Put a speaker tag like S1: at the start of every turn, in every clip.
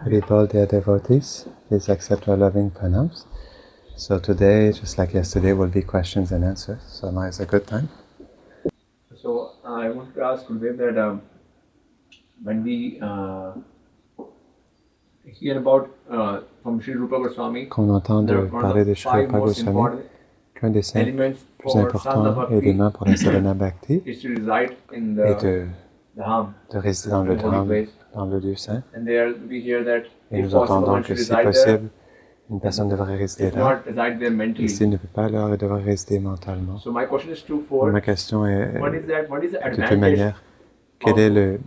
S1: people, dear devotees, please accept our loving pranams. So today, just like yesterday, will be questions and answers. So now is a good time.
S2: So I want to ask Gurudev that when we hear about from Sri Rupa Goswami,
S1: Qu'on entend parler de Sri Rupa Goswami, qu'un des cinq plus importants éléments pour la sadhana bhakti est de résider dans le dham, dans le lieu saint. Et nous entendons que si possible, une personne devrait résider là, et s'il ne peut pas, alors elle devrait résider mentalement. Ma question est de deux manières. Quel est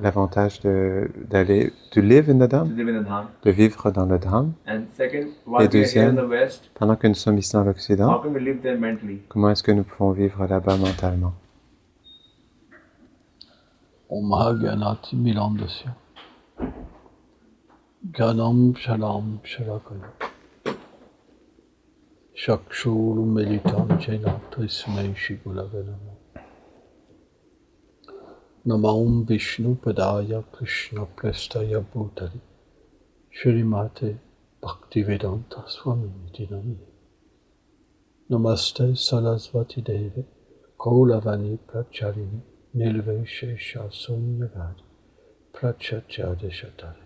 S1: l'avantage de live in the dham, de vivre dans le dham? Et deuxième, pendant que nous sommes ici dans l'Occident, comment est-ce que nous pouvons vivre là-bas mentalement?
S3: On Mahaganati Milandasya. Ganam Shalam Shalakana. Shakshuru Meditam Jena Trismei Shigulaganama. Namaum Vishnu Padaya Krishna Prestaya Bhutali Shrimate Bhaktivedanta Swami Dinami Namaste Sarasvati Deve Kaulavani Pracharini Nilve Shesha Sunyavadi Prachachade Shatari.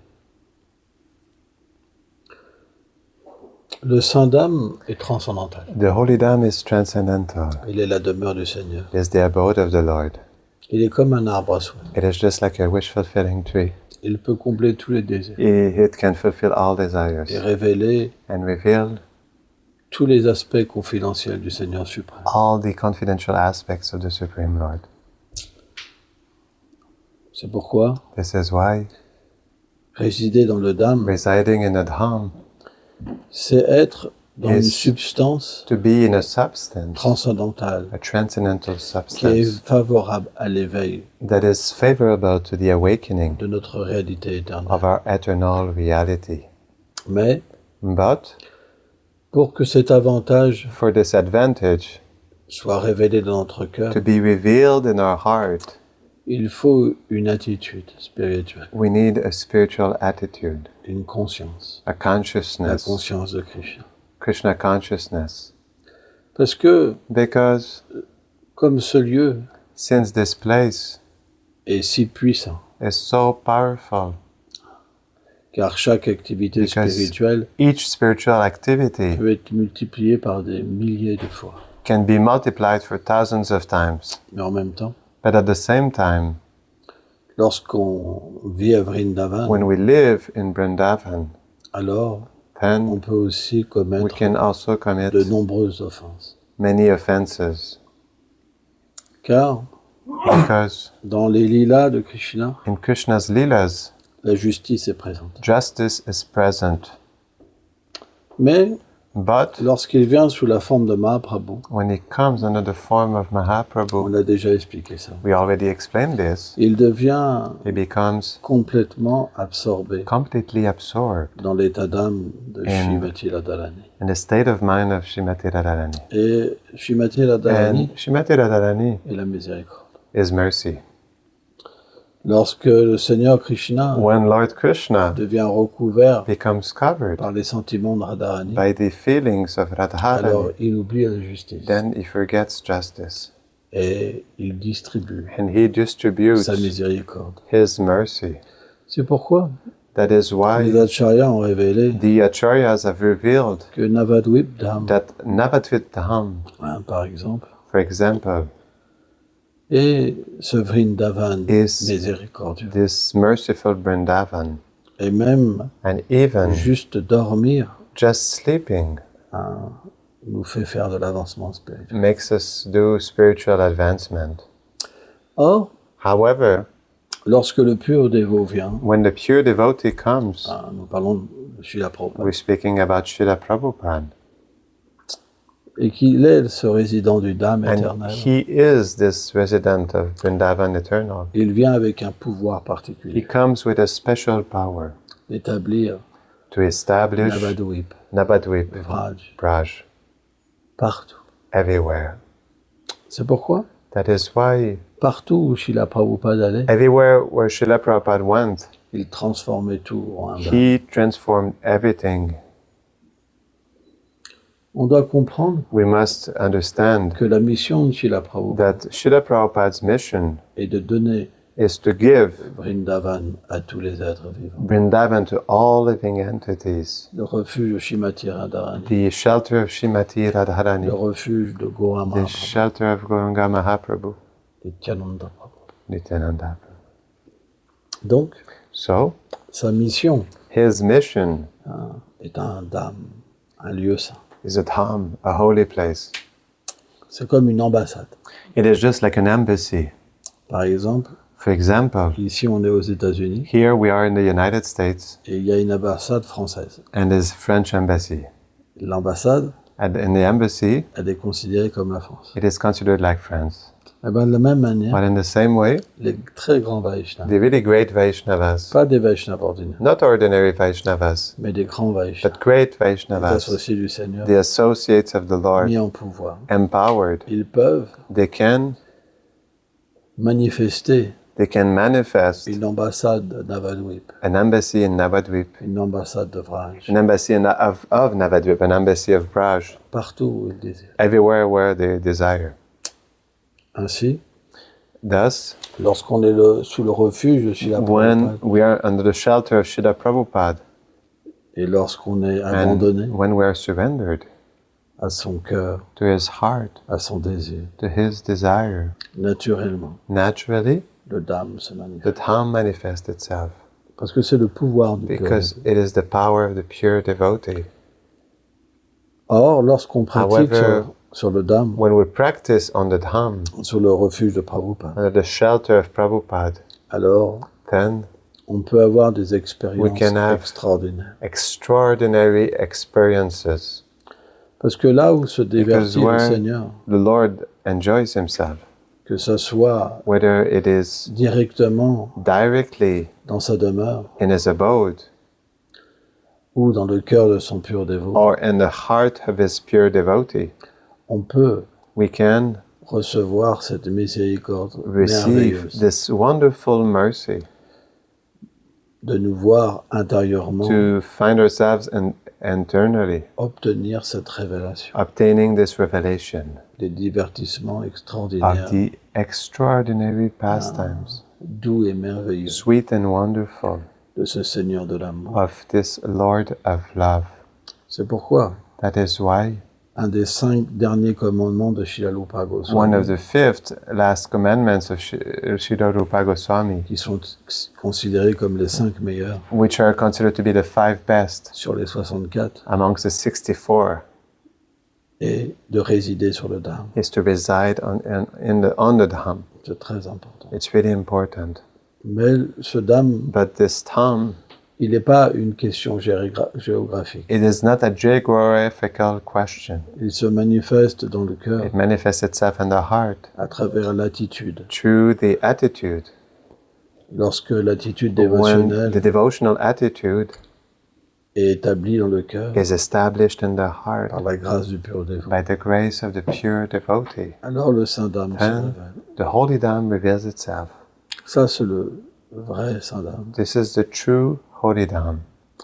S3: Le Saint Dham est transcendantal.
S1: The Holy Dham is transcendental.
S3: Il est la demeure du Seigneur.
S1: It is the abode of the Lord.
S3: Il est comme un arbre à soie.
S1: It is just like a wish-fulfilling tree.
S3: Il peut combler tous les désirs.
S1: It can fulfill all desires.
S3: Et révéler
S1: and reveal
S3: tous les aspects confidentiels du Seigneur suprême.
S1: All the confidential aspects of the Supreme Lord.
S3: C'est pourquoi
S1: this is why
S3: résider dans le Dham,
S1: residing in the Dham,
S3: c'est être dans une substance
S1: to be in a substance,
S3: transcendantale,
S1: a transcendental substance,
S3: qui est favorable à l'éveil
S1: that is favorable to the awakening
S3: de notre réalité éternelle.
S1: Of our eternal reality.
S3: Mais
S1: but
S3: pour que cet avantage
S1: for this advantage
S3: soit révélé dans notre cœur,
S1: to be revealed in our heart,
S3: il faut une attitude spirituelle.
S1: We need a spiritual attitude.
S3: Une conscience.
S1: A consciousness.
S3: La conscience de Krishna.
S1: Krishna consciousness.
S3: Parce que,
S1: because,
S3: comme ce lieu,
S1: since this place
S3: est si puissant,
S1: is so powerful,
S3: car chaque activité spirituelle,
S1: each spiritual activity,
S3: peut être multipliée par des milliers de fois,
S1: can be multiplied for thousands of times.
S3: Mais en même temps,
S1: but at the same time,
S3: lorsqu'on vit à Vrindavan,
S1: when we live in Vrindavan,
S3: alors
S1: then
S3: on peut aussi commettre
S1: we can also commit
S3: de nombreuses offenses.
S1: Many offenses.
S3: Car
S1: because
S3: dans les lilas de Krishna,
S1: in Krishna's lilas,
S3: la justice est présente.
S1: Justice is present.
S3: Mais
S1: but
S3: lorsqu'il vient sous la forme de Mahaprabhu,
S1: when he comes under the form of Mahaprabhu,
S3: on a déjà expliqué ça.
S1: We already explained this.
S3: Il devient
S1: he becomes
S3: complètement absorbé
S1: completely absorbed
S3: dans l'état d'âme de Srimati Radharani.
S1: In the state of mind of Srimati Radharani.
S3: Et Srimati Radharani est la miséricorde.
S1: Is mercy.
S3: Lorsque le Seigneur Krishna
S1: when Lord Krishna
S3: devient recouvert
S1: becomes covered
S3: par les sentiments de Radharani,
S1: by the feelings of Radharani,
S3: alors il oublie la justice.
S1: Then he forgets justice.
S3: Et il distribue
S1: and he distributes
S3: sa miséricorde.
S1: His mercy.
S3: C'est pourquoi
S1: that is why
S3: les acharyas ont révélé
S1: the acharyas have revealed
S3: que Navadvip Dham,
S1: that Navadvip Dham,
S3: par exemple,
S1: for example,
S3: et ce Vrindavan miséricordieux.
S1: This merciful Vrindavan.
S3: Et même
S1: and even
S3: juste dormir,
S1: just sleeping,
S3: nous fait faire de l'avancement spirituel.
S1: Makes us do spiritual advancement.
S3: Or,
S1: however,
S3: lorsque le pur dévot vient,
S1: when the pure devotee comes,
S3: nous parlons de Srila Prabhupada,
S1: we're speaking about Srila Prabhupada.
S3: Et qu'il est ce résident du Dham éternel.
S1: He is this resident of Vrindavan eternal.
S3: Il vient avec un pouvoir particulier.
S1: He comes with a special power.
S3: D'établir
S1: to establish Navadvip, Braj.
S3: Partout.
S1: Everywhere.
S3: C'est pourquoi?
S1: That is why.
S3: Partout où Srila Prabhupada allait.
S1: Everywhere where Srila Prabhupada went.
S3: Il transformait tout en un
S1: He transformed everything.
S3: On doit comprendre
S1: We must understand
S3: que la mission de Srila Prabhupada
S1: that Srila Prabhupada's mission
S3: est de donner
S1: is to give
S3: Vrindavan à tous les êtres vivants.
S1: Vrindavan to all living entities.
S3: Le refuge de Shrimati Radharani.
S1: The shelter of Shrimati Radharani.
S3: Le refuge de Gaura
S1: The
S3: Mahaprabhu.
S1: shelter of Gauranga Mahaprabhu.
S3: Nityananda Prabhu.
S1: Nityananda.
S3: Donc,
S1: So,
S3: sa mission
S1: his mission
S3: est un dham, un lieu saint.
S1: is a dham, a holy place.
S3: C'est comme une ambassade.
S1: It is just like an embassy.
S3: Par exemple,
S1: For example,
S3: ici on est aux États-Unis
S1: here we are in the United States
S3: et il y a une ambassade française.
S1: and there's French embassy.
S3: L'ambassade,
S1: And in the embassy,
S3: elle est considérée comme la France.
S1: it is considered like France.
S3: Et bien de la même manière,
S1: But in the same way,
S3: les très grands Vaishnavas,
S1: the really great Vaishnavas,
S3: pas des Vaishnavas ordinaires,
S1: not ordinary Vaishnavas,
S3: mais des grands Vaishnavas,
S1: but great
S3: les
S1: Vaishnavas,
S3: associés du Seigneur,
S1: the associates of the Lord,
S3: mis en pouvoir.
S1: empowered,
S3: Ils peuvent
S1: they can
S3: manifester
S1: manifest
S3: une ambassade Navadvip,
S1: an embassy in Navadvip,
S3: une ambassade de Vraj,
S1: an embassy of Navadvip, an embassy of Braj,
S3: partout où ils désirent.
S1: everywhere where they desire.
S3: Ainsi,
S1: Thus,
S3: lorsqu'on est sous le refuge de Srila
S1: when
S3: Prabhupada
S1: we are under the shelter of Srila Prabhupada,
S3: et lorsqu'on est
S1: and
S3: abandonné
S1: when we are surrendered
S3: à son cœur,
S1: to his heart,
S3: à son désir,
S1: to his desire,
S3: naturellement,
S1: naturally,
S3: le Dham se manifeste.
S1: the dham manifests itself,
S3: Parce que c'est le pouvoir du
S1: because
S3: cœur.
S1: it is the power of the pure devotee.
S3: Or, lorsqu'on pratique
S1: However,
S3: sur le Dham,
S1: when we practice on the dham,
S3: sur le refuge de Prabhupada,
S1: under the shelter of Prabhupada,
S3: alors
S1: then
S3: on peut avoir des
S1: we
S3: expériences
S1: can have
S3: extraordinaires.
S1: extraordinary experiences,
S3: Parce que là où se
S1: because
S3: divertit le
S1: where
S3: Seigneur,
S1: the Lord enjoys himself,
S3: que ce soit
S1: whether it is
S3: directement
S1: directly
S3: dans sa demeure
S1: in his abode
S3: ou dans le cœur de son pur dévot,
S1: or in the heart of his pure devotee,
S3: on peut
S1: we can
S3: recevoir cette miséricorde
S1: receive
S3: merveilleuse
S1: this wonderful mercy
S3: de nous voir intérieurement
S1: to find ourselves internally
S3: obtenir cette révélation,
S1: obtaining this revelation
S3: des divertissements
S1: of
S3: extraordinaires,
S1: the extraordinary pastimes,
S3: doux et merveilleux
S1: sweet and wonderful,
S3: de ce Seigneur de l'amour.
S1: of this Lord of love.
S3: C'est pourquoi
S1: That is why
S3: un des 5 derniers commandements de Srila Rupa
S1: one
S3: Goswami,
S1: of the 5th last commandments of Srila Rupa Goswami,
S3: qui sont considérés comme les 5 meilleurs
S1: which are considered to be the 5 best
S3: sur les 64,
S1: amongst the 64,
S3: est de résider sur le Dham.
S1: is to reside on the dham.
S3: C'est très important.
S1: It's really important.
S3: Mais ce Dham,
S1: But this dham,
S3: il n'est pas une question géographique.
S1: it is not a geographical question.
S3: Il se manifeste dans le cœur
S1: It manifests itself in the heart
S3: à travers l'attitude.
S1: through the attitude.
S3: Lorsque l'attitude
S1: When the
S3: dévotionnelle
S1: devotional attitude
S3: est établie dans le cœur
S1: is established in the
S3: par
S1: heart
S3: la grâce du pur dévot,
S1: by the grace of the pure devotee,
S3: alors le Saint Dham se
S1: then
S3: révèle.
S1: the holy dham reveals itself.
S3: Ça, c'est le vrai Saint Dham.
S1: This is the true holy dham,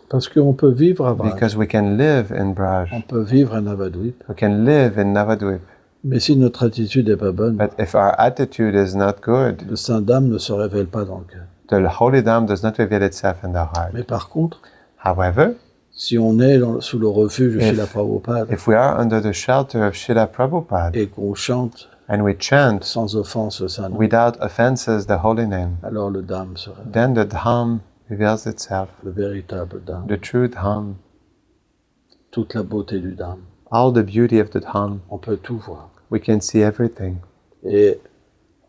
S3: Parce qu'on peut vivre à Vraj,
S1: because we can live in Braj,
S3: on peut vivre à Navadvip,
S1: we can live in Navadvip,
S3: mais si notre attitude n'est pas bonne,
S1: but if our attitude is not good,
S3: le Saint Dham ne se révèle pas dans le cœur.
S1: the holy dham does not reveal itself in the heart.
S3: Mais par contre,
S1: However,
S3: si on est sous le refuge de
S1: If-
S3: Srila Prabhupada
S1: if we are under the shelter of Srila Prabhupada
S3: et qu'on chante
S1: and we chant
S3: sans offense le Saint Nom,
S1: without offenses the holy name,
S3: alors le Dham se révèle,
S1: then the dham reveals itself,
S3: le véritable Dham,
S1: the true dham,
S3: toute la beauté du Dham.
S1: all the beauty of the dham.
S3: On peut tout voir.
S1: We can see everything.
S3: Et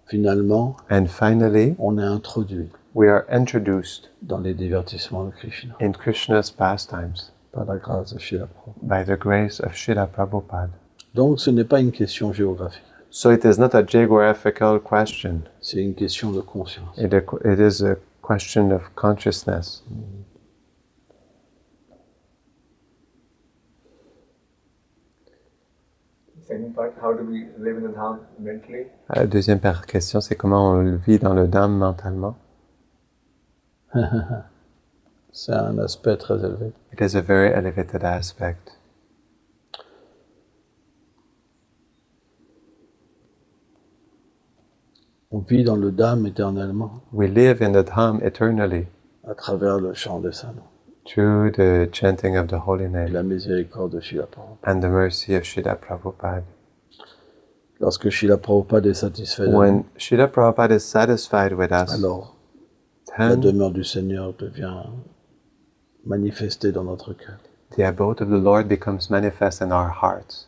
S3: finalement,
S1: And finally,
S3: on est introduit
S1: we are introduced
S3: dans les divertissements de Krishna
S1: in Krishna's pastimes
S3: par la grâce de Srila Prabhupada.
S1: by the grace of Srila Prabhupada.
S3: Donc ce n'est pas une question géographique,
S1: So it is not a geographical question.
S3: c'est une question de conscience.
S1: It is a question of consciousness.
S2: Second part, how do we live in the dham mentally?
S1: La deuxième question, c'est comment on le vit dans le dham mentalement.
S3: C'est un aspect très élevé.
S1: It is a very elevated aspect.
S3: On vit dans le Dham éternellement.
S1: We live in the Dham eternally.
S3: À travers le chant des saints.
S1: Through the chanting of the holy name.
S3: La miséricorde de Srila Prabhupada.
S1: And the mercy of Srila Prabhupada.
S3: Lorsque Srila Prabhupada est satisfait de nous,
S1: when Srila Prabhupada is satisfied with us,
S3: alors la demeure du Seigneur devient manifestée dans notre cœur.
S1: The abode of the Lord becomes manifest in our hearts.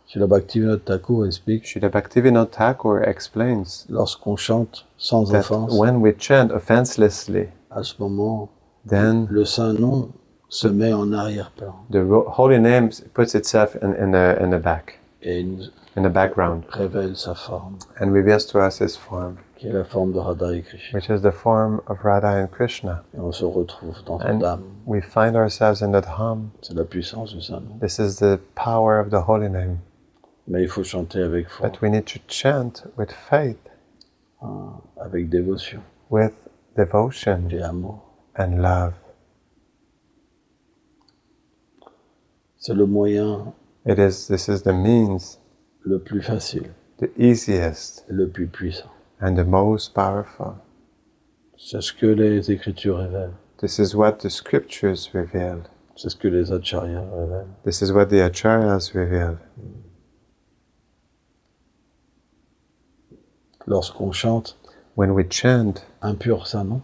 S3: Srila Bhaktivinoda Thakur explique,
S1: Srila Bhaktivinoda Thakur explains,
S3: lorsqu'on chante sans offense,
S1: when we chant offenselessly,
S3: à ce moment,
S1: then
S3: le saint nom se met en arrière-plan.
S1: The holy name puts itself in the back,
S3: et nous
S1: in the background,
S3: révèle sa forme,
S1: and reveals to us his form,
S3: qui est la forme de Radha et Krishna.
S1: which is the form of Radha and Krishna.
S3: Et on se retrouve dans
S1: And
S3: le Dham.
S1: we find ourselves in that Dham.
S3: C'est la puissance du saint nom.
S1: This is the power of the holy name.
S3: Mais il faut chanter avec foi,
S1: But we need to chant with faith,
S3: avec dévotion
S1: with devotion
S3: et amour.
S1: and love.
S3: C'est le moyen
S1: This is the means,
S3: le plus facile,
S1: the easiest,
S3: et le plus puissant.
S1: and the most powerful.
S3: C'est ce que les Écritures révèlent.
S1: This is what the scriptures reveal.
S3: C'est ce que les acharyas révèlent.
S1: This is what the acharyas reveal.
S3: Lorsqu'on chante
S1: When we chant
S3: un pur saint nom,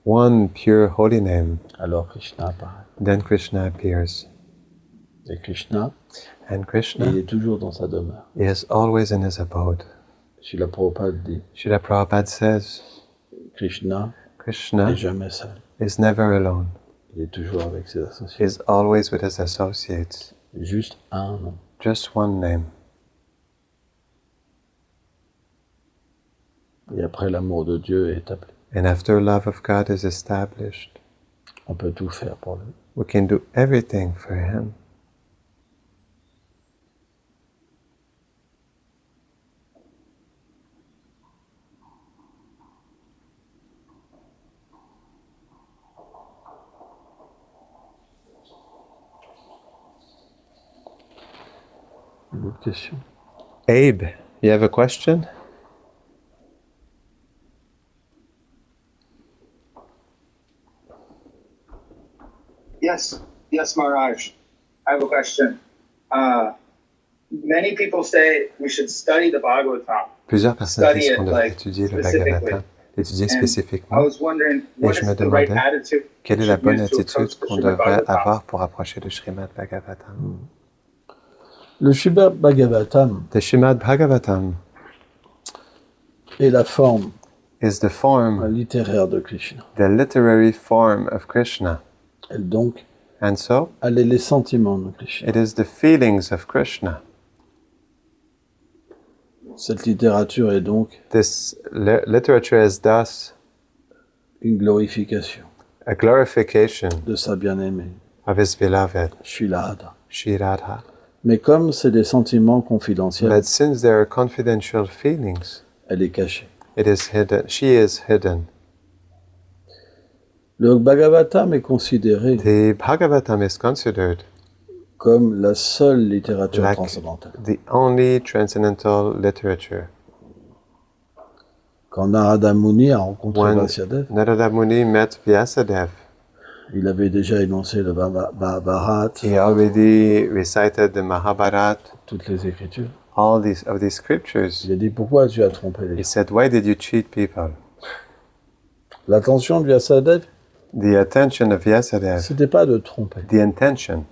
S1: one pure holy name,
S3: alors Krishna apparaît.
S1: then Krishna appears.
S3: Et Krishna,
S1: And Krishna,
S3: il est toujours dans sa demeure.
S1: he is always in his abode.
S3: Srila Prabhupada dit,
S1: Srila Prabhupada says,
S3: Krishna
S1: Krishna
S3: n'est jamais seul.
S1: is never alone.
S3: Il est toujours avec ses associés.
S1: He is always with his associates.
S3: Juste un nom.
S1: Just one name.
S3: Et après, l'amour de Dieu est établi.
S1: And after love of God is established,
S3: On peut tout faire pour lui.
S1: we can do everything for him.
S3: Une autre question.
S1: Abe, you have a question?
S4: Yes, Maharaj. I have a question. Many people say we should study the Bhagavatam.
S1: Plusieurs personnes disent qu'on devrait étudier le Bhagavatam, l'étudier spécifiquement.
S4: I was wondering,
S1: Et
S4: what
S1: je
S4: is
S1: me
S4: the right
S1: demandais
S4: attitude
S1: quelle est
S4: we
S1: la
S4: should
S1: bonne
S4: use to
S1: attitude
S4: approach the
S1: qu'on
S4: Srimad
S1: devrait
S4: Bhagavatam?
S1: avoir pour approcher le Srimad Bhagavatam.
S3: Le Srimad Bhagavatam
S1: The Srimad Bhagavatam
S3: est la forme
S1: is the form,
S3: littéraire de Krishna.
S1: the literary form of Krishna.
S3: Elle donc,
S1: And so,
S3: elle est les sentiments de Krishna.
S1: it is the feelings of Krishna.
S3: Cette littérature est donc
S1: This literature is thus
S3: une glorification
S1: a glorification
S3: de sa bien-aimée,
S1: of his beloved,
S3: Srila Radha.
S1: Shri Radha.
S3: Mais comme c'est des sentiments confidentiels,
S1: But since there are confidential feelings,
S3: elle est cachée.
S1: it is hidden. She is hidden.
S3: Le Bhagavatam est considéré
S1: The Bhagavatam is considered
S3: comme la seule littérature
S1: like
S3: transcendantale.
S1: the only transcendental literature.
S3: Quand Narada Muni a rencontré
S1: When
S3: Vyasadeva,
S1: Narada Muni met Vyasadeva,
S3: il avait déjà énoncé le Mahabharata,
S1: he already recited the Mahabharata,
S3: toutes les écritures.
S1: all of these scriptures.
S3: Il a dit, pourquoi tu as trompé les
S1: He
S3: gens?
S1: said, why did you cheat people?
S3: L'attention de Vyasadeva,
S1: The attention of Vyasadeva,
S3: c'était pas de tromper,
S1: the intention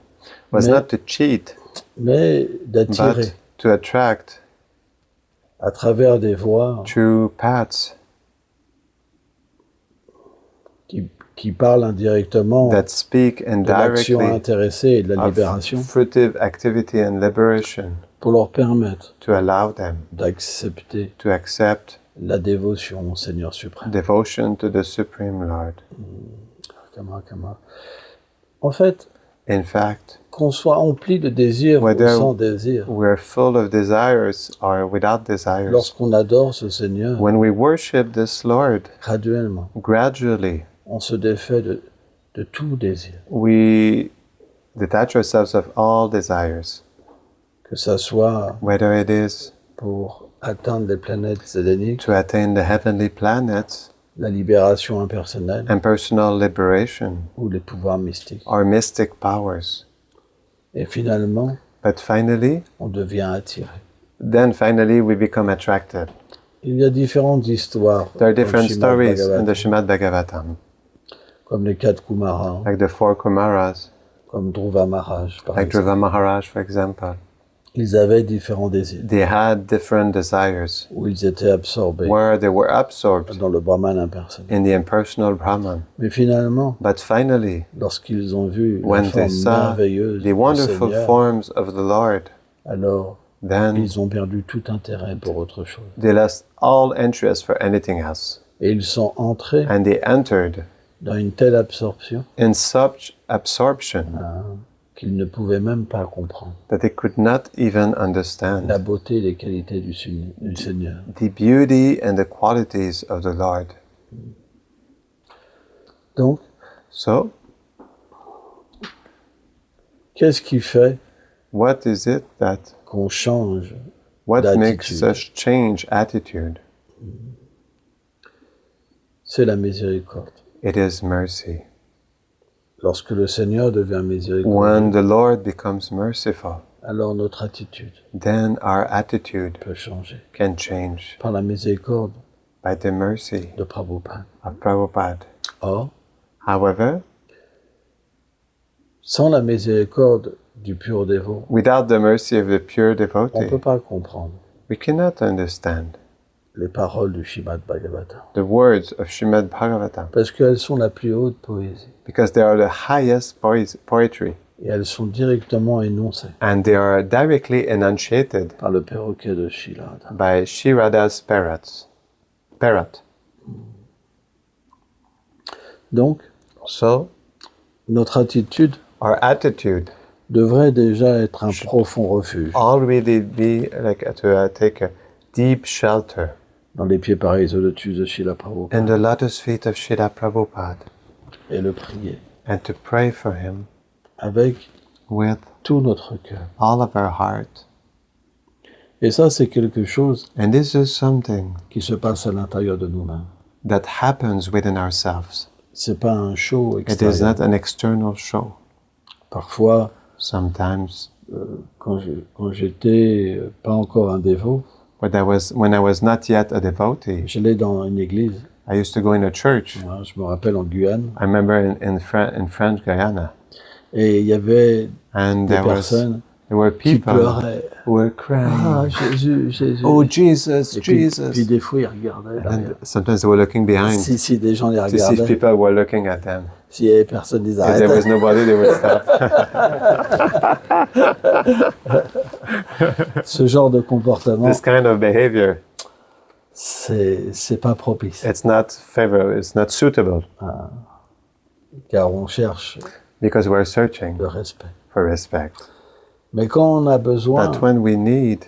S1: was
S3: Mais-
S1: not to cheat,
S3: mais d'attirer
S1: but to attract
S3: à travers des voix
S1: through paths
S3: qui parlent indirectement
S1: that speak
S3: de l'action
S1: indirectly
S3: intéressée et de la
S1: of
S3: libération
S1: fruitive activity and liberation
S3: pour leur permettre
S1: to allow them
S3: d'accepter
S1: to accept
S3: la dévotion au Seigneur suprême.
S1: devotion to the Supreme Lord.
S3: En fait,
S1: In fact,
S3: qu'on soit empli de désirs ou sans désir,
S1: we're full of desires or without desires,
S3: lorsqu'on adore ce Seigneur,
S1: when we worship this Lord,
S3: gradually, on se défait de tout désir.
S1: We detach ourselves of all desires.
S3: Que ça soit
S1: whether it is
S3: pour atteindre les planètes édéniques,
S1: to attain the heavenly planets,
S3: la libération impersonnelle,
S1: and personal liberation,
S3: ou les pouvoirs mystiques.
S1: or mystic powers.
S3: Et finalement,
S1: But finally,
S3: on devient attiré.
S1: Then finally we become attracted.
S3: Il y a différentes histoires.
S1: There are different stories in the Srimad Bhagavatam.
S3: Comme les 4 Kumaras.
S1: Like the 4 Kumaras.
S3: Comme Dhruva Maharaj, par
S1: exemple. Dhruva Maharaj, for example.
S3: Ils avaient différents désirs.
S1: They had different desires.
S3: Où ils étaient absorbés.
S1: Where they were absorbed.
S3: Dans le Brahman impersonnel.
S1: In the impersonal Brahman.
S3: Mais finalement,
S1: but finally,
S3: lorsqu'ils ont vu
S1: when
S3: la forme merveilleuse
S1: the wonderful
S3: du Seigneur,
S1: forms of the Lord,
S3: alors
S1: then
S3: ils ont perdu tout intérêt pour autre chose.
S1: They lost all interest for anything else.
S3: Et ils sont entrés
S1: and they entered
S3: dans une telle absorption
S1: in such absorption
S3: qu'ils ne pouvaient même pas comprendre
S1: that they could not even understand
S3: la beauté et les qualités du Seigneur.
S1: The beauty and the qualities of the Lord.
S3: Donc, qu'est-ce qui fait
S1: what is it that
S3: qu'on change
S1: what
S3: d'attitude?
S1: Makes us change attitude?
S3: C'est la miséricorde.
S1: It is mercy.
S3: Lorsque le Seigneur devient miséricordieux,
S1: when the Lord becomes merciful,
S3: alors notre attitude
S1: then our attitude
S3: peut changer.
S1: Can change
S3: par la miséricorde
S1: by the mercy
S3: de Prabhupada.
S1: Of Prabhupada.
S3: Or,
S1: however,
S3: sans la miséricorde du pur dévot,
S1: without the mercy of the pure devotee,
S3: on ne peut pas comprendre
S1: we cannot understand
S3: les paroles du Srimad Bhagavatam.
S1: The words of Srimad Bhagavatam.
S3: Parce qu'elles sont la plus haute poésie.
S1: Because they are the highest poetry.
S3: Et elles sont directement énoncées.
S1: And they are directly enunciated
S3: par le perroquet de Shirada.
S1: By Shirada's parrot.
S3: Donc, notre attitude
S1: our attitude
S3: devrait déjà être un profond refuge.
S1: Already be like to take a deep shelter
S3: dans les pieds pareils au lotus de Srila Prabhupada.
S1: In the lotus feet of Srila Prabhupada.
S3: Et le prier.
S1: And to pray for him.
S3: Avec
S1: with
S3: tout notre cœur.
S1: All of our heart.
S3: Et ça, c'est quelque chose
S1: And this is something
S3: qui se passe à l'intérieur de nous-mêmes.
S1: That happens within ourselves.
S3: C'est pas un show extérieur.
S1: It is not an external show.
S3: Parfois,
S1: sometimes,
S3: quand j'étais pas encore un dévot,
S1: when I was not yet a devotee,
S3: j'allais dans une église.
S1: I used to go in a church.
S3: Je me rappelle en Guyane.
S1: I remember in French Guyana.
S3: Et il y avait des personnes qui
S1: people
S3: pleuraient.
S1: Who were crying.
S3: Ah, Jésus, Jésus.
S1: Oh, Jesus,
S3: et puis,
S1: Jesus.
S3: Puis des fois, ils regardaient.
S1: Sometimes they were looking behind.
S3: Si des gens les regardaient.
S1: To see if people were looking at them.
S3: S'il y avait personne, ils arrêtaient.
S1: If there was nobody, they would stop.
S3: Ce genre de comportement.
S1: This kind of behavior.
S3: C'est pas propice.
S1: It's not favorable. It's not suitable.
S3: Car on cherche.
S1: Because we're searching.
S3: Le respect.
S1: For respect.
S3: Mais quand on a besoin.
S1: But when we need.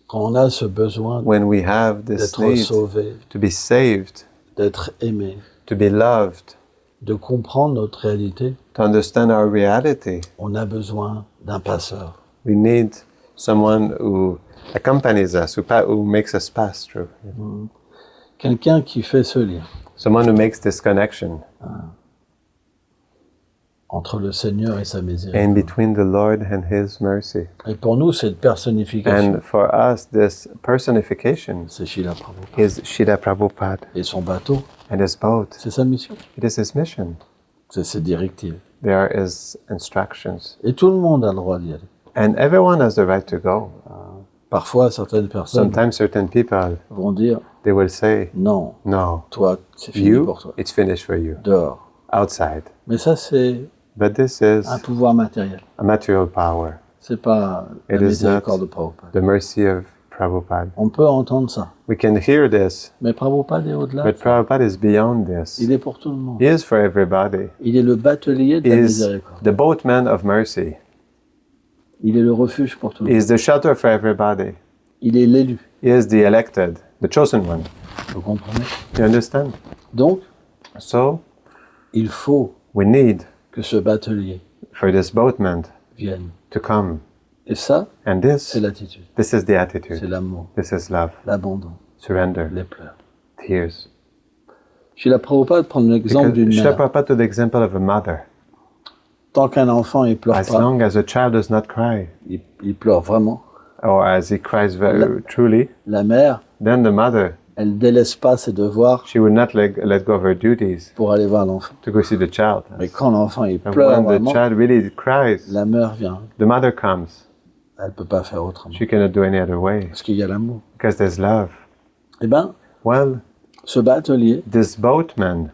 S3: Quand on a ce besoin.
S1: When we have this need.
S3: Sauvé.
S1: To be saved.
S3: D'être aimé.
S1: To be loved.
S3: De comprendre notre réalité.
S1: To understand our reality.
S3: On a besoin d'un passeur.
S1: We need someone who accompanies us, who makes us pass through.
S3: Quelqu'un qui fait ce lien.
S1: Someone who makes this connection.
S3: Entre le Seigneur et sa miséricorde.
S1: In between the Lord and His mercy.
S3: Et pour nous, cette personnification.
S1: And for us, this personification.
S3: C'est Srila Prabhupada.
S1: Is Srila Prabhupada.
S3: Et son bateau.
S1: And his boat.
S3: C'est sa mission.
S1: It is his mission.
S3: C'est ses directives.
S1: There is instructions.
S3: Et tout le monde a le droit d'y aller.
S1: And everyone has the right to go.
S3: Parfois, certaines personnes.
S1: Sometimes certain people.
S3: Vont dire.
S1: They will say.
S3: Non.
S1: No.
S3: Toi, c'est fini pour toi.
S1: It's finished for you.
S3: Dehors.
S1: Outside.
S3: Mais ça, c'est.
S1: But this is.
S3: Un pouvoir matériel.
S1: A material power.
S3: C'est pas la miséricorde de Prabhupada.
S1: The mercy of Prabhupada.
S3: On peut entendre ça.
S1: We can hear this,
S3: Mais Prabhupada est au-delà.
S1: but Prabhupada is beyond this.
S3: Il est pour tout le monde.
S1: He is for everybody.
S3: Il est le batelier de
S1: He
S3: la
S1: is
S3: miséricorde.
S1: the boatman of mercy.
S3: Il est le refuge pour tout le
S1: He
S3: monde.
S1: is the shelter for everybody.
S3: Il est l'élu.
S1: He is the elected, the chosen one.
S3: Vous comprenez?
S1: You understand?
S3: Donc,
S1: So,
S3: il faut
S1: we need
S3: que ce batelier
S1: for this boatman
S3: vienne.
S1: to come.
S3: Et ça,
S1: And
S3: c'est l'attitude.
S1: this is the attitude.
S3: C'est l'amour,
S1: This is love,
S3: l'abandon,
S1: surrender,
S3: les pleurs.
S1: tears.
S3: Srila Prabhupada prend l'exemple
S1: Because
S3: d'une
S1: Srila
S3: mère.
S1: Prabhupada took the example of a mother.
S3: Tant qu'un enfant ne pleure
S1: As
S3: pas,
S1: long as a child does not cry,
S3: il pleure vraiment.
S1: or as he cries very truly,
S3: La mère,
S1: then the mother,
S3: elle ne délaisse pas ses devoirs
S1: she would not let go of her duties
S3: pour aller voir l'enfant.
S1: to go see the child.
S3: Mais quand l'enfant il
S1: And
S3: pleure
S1: when the
S3: vraiment,
S1: child really cries,
S3: la mère vient.
S1: the mother comes.
S3: Elle ne peut pas faire autrement.
S1: She cannot do any other way
S3: Parce qu'il y a l'amour.
S1: because there's love.
S3: Eh bien,
S1: Well,
S3: ce batelier,
S1: this boatman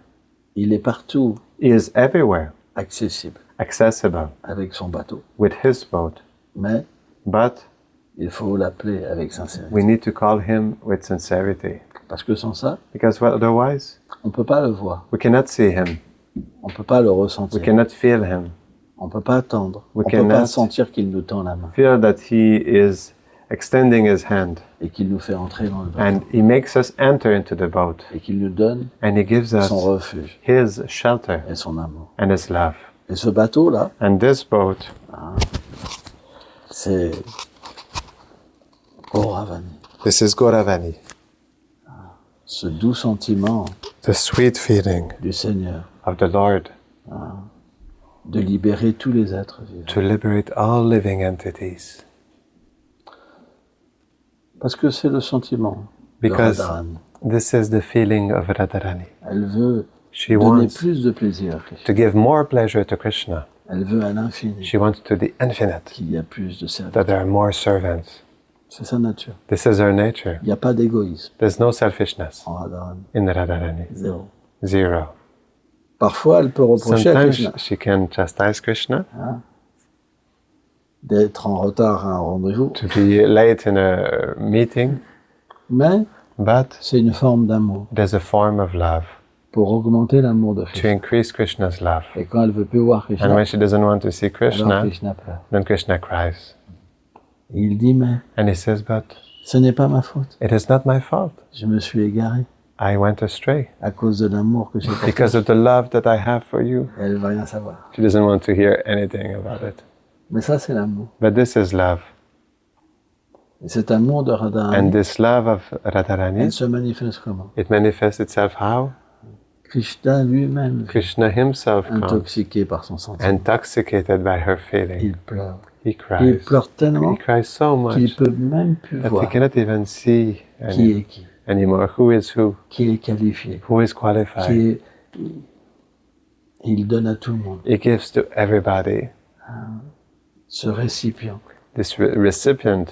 S3: il est partout
S1: is everywhere,
S3: accessible
S1: accessible
S3: avec son bateau.
S1: with his boat.
S3: Mais
S1: But
S3: il faut l'appeler avec sincérité.
S1: we need to call him with sincerity.
S3: Parce que sans ça,
S1: Because otherwise,
S3: on ne peut pas le voir.
S1: we cannot see him.
S3: On ne peut pas le
S1: We
S3: ressentir.
S1: cannot feel him.
S3: On ne peut pas attendre.
S1: We
S3: On ne peut pas
S1: cannot
S3: sentir qu'il nous tend la main
S1: Feel that he is extending his hand.
S3: et qu'il nous fait entrer dans le bateau.
S1: And he makes us enter into the boat.
S3: Et qu'il nous donne
S1: And he gives us
S3: son refuge
S1: his shelter
S3: et son amour.
S1: and his love.
S3: Et ce bateau-là,
S1: And this boat
S3: c'est Gauravani.
S1: This is Gauravani,
S3: Ce doux sentiment
S1: the sweet feeling
S3: du Seigneur
S1: of the Lord
S3: de libérer tous les êtres vivants.
S1: to liberate all living entities.
S3: Parce que c'est le sentiment de
S1: Because
S3: Radharani.
S1: this is the feeling of Radharani.
S3: Elle veut
S1: She
S3: donner
S1: wants
S3: plus de plaisir à Krishna.
S1: to give more pleasure to Krishna.
S3: Elle veut à l'infini
S1: She wants to the infinite,
S3: qu'il y a plus de service.
S1: that there are more servants.
S3: C'est sa nature.
S1: This is her nature.
S3: Il n'y a pas d'égoïsme
S1: There's no selfishness
S3: en Radharani.
S1: in Radharani.
S3: Zéro.
S1: Zero.
S3: Parfois, elle peut reprocher à
S1: Sometimes
S3: Krishna
S1: she can chastise Krishna
S3: d'être en retard à un rendez-vous,
S1: to be late in a meeting,
S3: mais
S1: but
S3: c'est une forme d'amour
S1: there's a form of love
S3: pour augmenter l'amour de
S1: to
S3: Krishna.
S1: increase Krishna's love.
S3: Et quand elle veut plus voir
S1: And
S3: Krishna,
S1: when she doesn't want to see
S3: alors
S1: Krishna,
S3: Krishna pleure.
S1: then Krishna cries.
S3: Et il dit, mais
S1: And he says, but
S3: ce n'est pas ma faute.
S1: it is not my fault.
S3: Je me suis égaré
S1: I went astray
S3: à cause de l'amour que j'ai pour toi.
S1: because of the love that I have for you.
S3: Et elle ne va rien savoir.
S1: She doesn't want to hear anything about it.
S3: Mais ça, c'est l'amour.
S1: But this is love.
S3: Et cet amour de
S1: And
S3: Radharani,
S1: this love of
S3: elle
S1: Radharani,
S3: se manifeste comment?
S1: it manifests itself how?
S3: Krishna lui-même,
S1: Krishna himself comes,
S3: intoxiqué par son sentiment,
S1: intoxicated by her feeling.
S3: il pleure.
S1: He
S3: Il
S1: cries.
S3: pleure tellement
S1: He cries so
S3: qu'il
S1: much
S3: ne peut même plus
S1: that he
S3: voir
S1: cannot even see
S3: qui est qui,
S1: anymore who is
S3: qui est qualifié,
S1: who is qualified.
S3: qui est... Il donne à tout le monde
S1: He gives to everybody
S3: ce récipient.
S1: this recipient.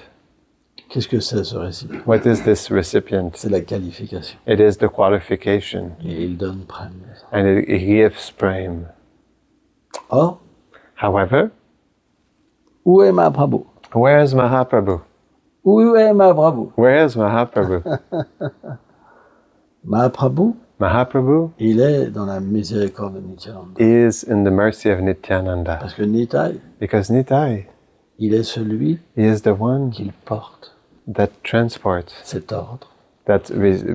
S3: Qu'est-ce que c'est ce récipient?
S1: What is this recipient?
S3: C'est la qualification.
S1: It is the qualification,
S3: Et il donne Prem.
S1: and he gives Prem.
S3: Or,
S1: However,
S3: où est Mahaprabhu?
S1: where is Mahaprabhu?
S3: Où est Mahaprabhu?
S1: Where is Mahaprabhu?
S3: Mahaprabhu,
S1: Mahaprabhu
S3: il est dans la miséricorde de Nityananda.
S1: is in the mercy of Nityananda.
S3: Parce que Nitai,
S1: Because Nitai,
S3: il est celui
S1: he is the one
S3: qu'il porte
S1: that transports,
S3: cet ordre
S1: that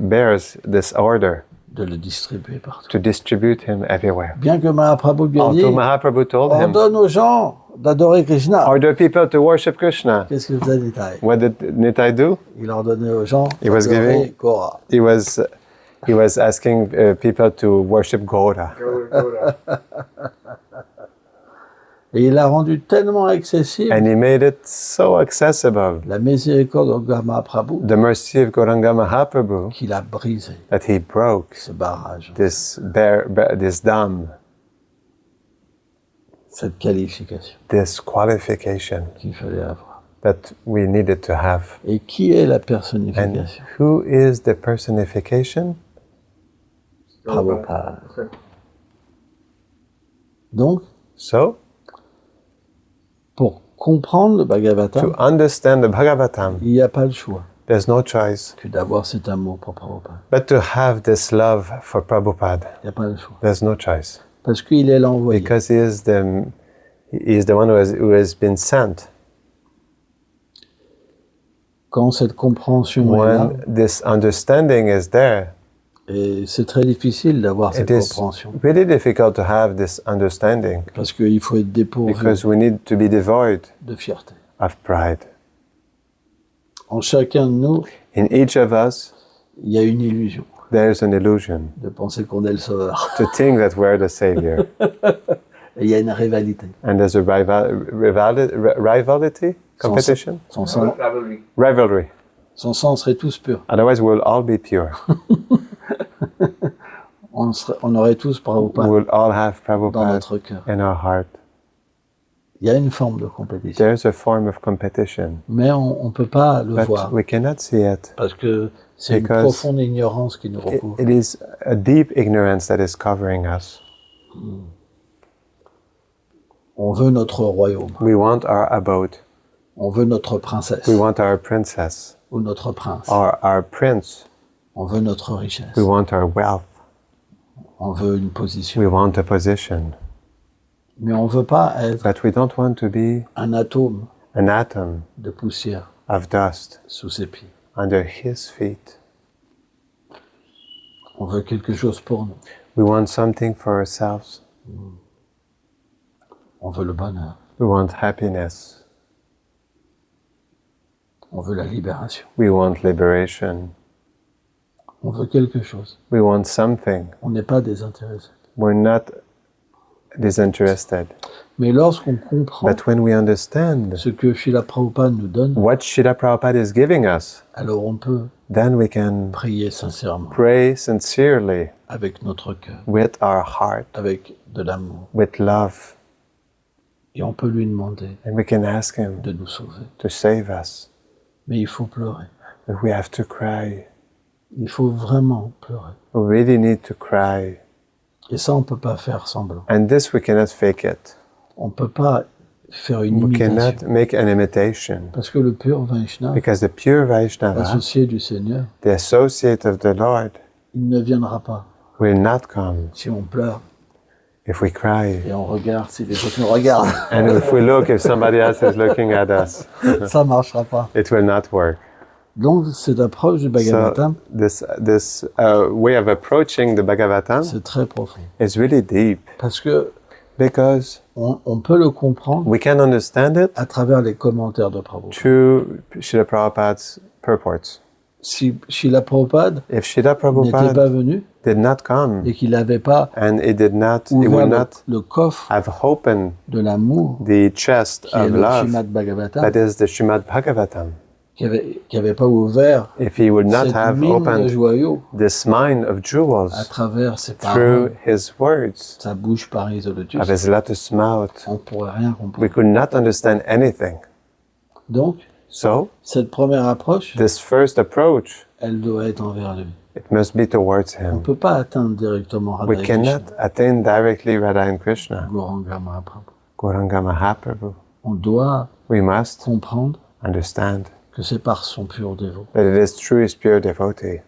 S1: bears this order
S3: de le distribuer partout.
S1: to distribute him everywhere.
S3: Bien que Mahaprabhu lui a dit,
S1: Although Mahaprabhu told him,
S3: ordonne aux gens d'adorer Krishna.
S1: order people to worship Krishna.
S3: Qu'est-ce que faisait Nitai?
S1: What did Nitai do?
S3: Il ordonnait aux gens
S1: He was
S3: d'adorer
S1: giving-
S3: Gora.
S1: He was asking people to worship Gaura.
S3: Et il l'a rendu tellement accessible,
S1: And he made it so accessible,
S3: la miséricorde de Mahaprabhu,
S1: the mercy of Gauranga Mahaprabhu,
S3: qu'il a brisé
S1: that he broke
S3: ce barrage,
S1: this this dam,
S3: cette qualification
S1: this qualification
S3: qu'il fallait avoir.
S1: that we needed to have.
S3: Et qui est la
S1: And
S3: personnification?
S1: who is the personification?
S3: Prabhupada. Donc,
S1: So,
S3: pour comprendre le
S1: to
S3: Bhagavatam,
S1: understand the Bhagavatam,
S3: il n'y a pas le choix.
S1: There's no choice
S3: que d'avoir cet amour pour Prabhupada.
S1: but to have this love for Prabhupada.
S3: Il n'y a pas le choix.
S1: There's no choice.
S3: Parce qu'il est l'envoyé.
S1: Because he is the one who has been sent.
S3: Quand cette compréhension est là,
S1: When this understanding is there,
S3: et c'est très difficile d'avoir cette
S1: it is
S3: compréhension.
S1: really difficult to have this understanding
S3: Parce qu'il faut être dépourvu
S1: because we need to be devoid
S3: de fierté.
S1: of pride.
S3: En chacun de nous,
S1: In each of us,
S3: il y a une illusion
S1: there is an illusion
S3: de penser qu'on est le sauveur.
S1: to think that we're the Savior.
S3: Et il y a une rivalité.
S1: And there's a rivalry, competition, rivalry.
S3: Son sang serait tous purs.
S1: Otherwise, we'll all be pure.
S3: On aurait tous Prabhupada
S1: We'll all have
S3: dans
S1: Prabhupada
S3: notre cœur.
S1: in our heart.
S3: Il y a une forme de compétition.
S1: There's a form of competition,
S3: Mais on ne peut pas le
S1: but
S3: voir.
S1: we cannot see it.
S3: Parce que c'est une
S1: Because
S3: profonde ignorance qui nous recouvre.
S1: It is a deep ignorance that is covering us.
S3: On veut notre royaume.
S1: We want our abode.
S3: On veut notre princesse.
S1: We want our princess.
S3: Ou notre prince.
S1: Or our prince.
S3: On veut notre richesse.
S1: We want our wealth.
S3: On veut une position.
S1: We want a position.
S3: Mais on ne veut pas être
S1: But we don't want to be
S3: un atome
S1: an atom
S3: de poussière
S1: of dust
S3: sous ses pieds.
S1: under his feet.
S3: On veut quelque chose pour nous.
S1: We want something for ourselves.
S3: On veut le bonheur.
S1: We want happiness.
S3: On veut la libération.
S1: We want liberation.
S3: On veut quelque chose.
S1: We want something.
S3: On n'est pas désintéressé.
S1: We're not disinterested.
S3: Mais lorsqu'on comprend
S1: But when we understand
S3: ce que Srila Prabhupada nous donne,
S1: what Srila Prabhupada is giving us,
S3: alors on peut
S1: then we can
S3: prier sincèrement,
S1: pray sincerely
S3: avec notre cœur,
S1: with our heart,
S3: avec de l'amour.
S1: with love,
S3: Et on peut lui demander
S1: and we can ask him
S3: de nous sauver.
S1: to save us.
S3: Mais il faut pleurer.
S1: But we have to cry.
S3: Il faut vraiment pleurer.
S1: We really need to cry.
S3: Et ça, on ne peut pas faire semblant.
S1: And this we cannot fake it.
S3: On ne peut pas faire une
S1: We
S3: imitation.
S1: cannot make an imitation.
S3: Parce que le pur Vaishnava,
S1: Because the pure Vaishnava,
S3: associé du Seigneur,
S1: the associate of the Lord,
S3: il ne viendra pas
S1: will not come
S3: si on pleure
S1: if we cry.
S3: et on regarde si les autres nous regardent.
S1: And if we look, if somebody else is looking at us,
S3: Ça ne marchera pas.
S1: it will not work.
S3: Donc, cette approche du Bhagavatam,
S1: So this way of approaching the Bhagavatam
S3: c'est très profond.
S1: is really deep
S3: Parce que
S1: because
S3: on peut le comprendre
S1: we can understand it
S3: à travers les commentaires de Prabhupada.
S1: through Srila Prabhupada's purports.
S3: Si Srila Prabhupada
S1: If Srila
S3: n'était pas
S1: Prabhupada
S3: venu
S1: did not come
S3: et qu'il n'avait pas
S1: and he
S3: ouvert
S1: would
S3: le,
S1: not
S3: le coffre
S1: have opened
S3: de l'amour,
S1: the chest
S3: qui est
S1: of
S3: le
S1: love,
S3: Srimad Bhagavatam,
S1: that is the Srimad Bhagavatam,
S3: qui avait pas ouvert
S1: if he would not
S3: cette
S1: have
S3: mine de
S1: opened
S3: joyaux
S1: this mine of
S3: à
S1: jewels
S3: travers ses
S1: through
S3: paroles,
S1: his words,
S3: sa bouche pareille au lotus,
S1: of his lotus mouth,
S3: on ne pourrait rien comprendre.
S1: we could not understand anything.
S3: Donc,
S1: So,
S3: cette première approche,
S1: this first approach,
S3: elle doit être envers lui.
S1: it must be towards
S3: On ne
S1: him.
S3: peut pas atteindre directement Radha
S1: We
S3: et
S1: cannot
S3: Krishna,
S1: attain directly Radha and Krishna,
S3: Gauranga Mahaprabhu.
S1: Gauranga Mahaprabhu.
S3: On doit
S1: We must
S3: comprendre
S1: understand
S3: que c'est par son pur dévot.
S1: that it is through his pure devotee.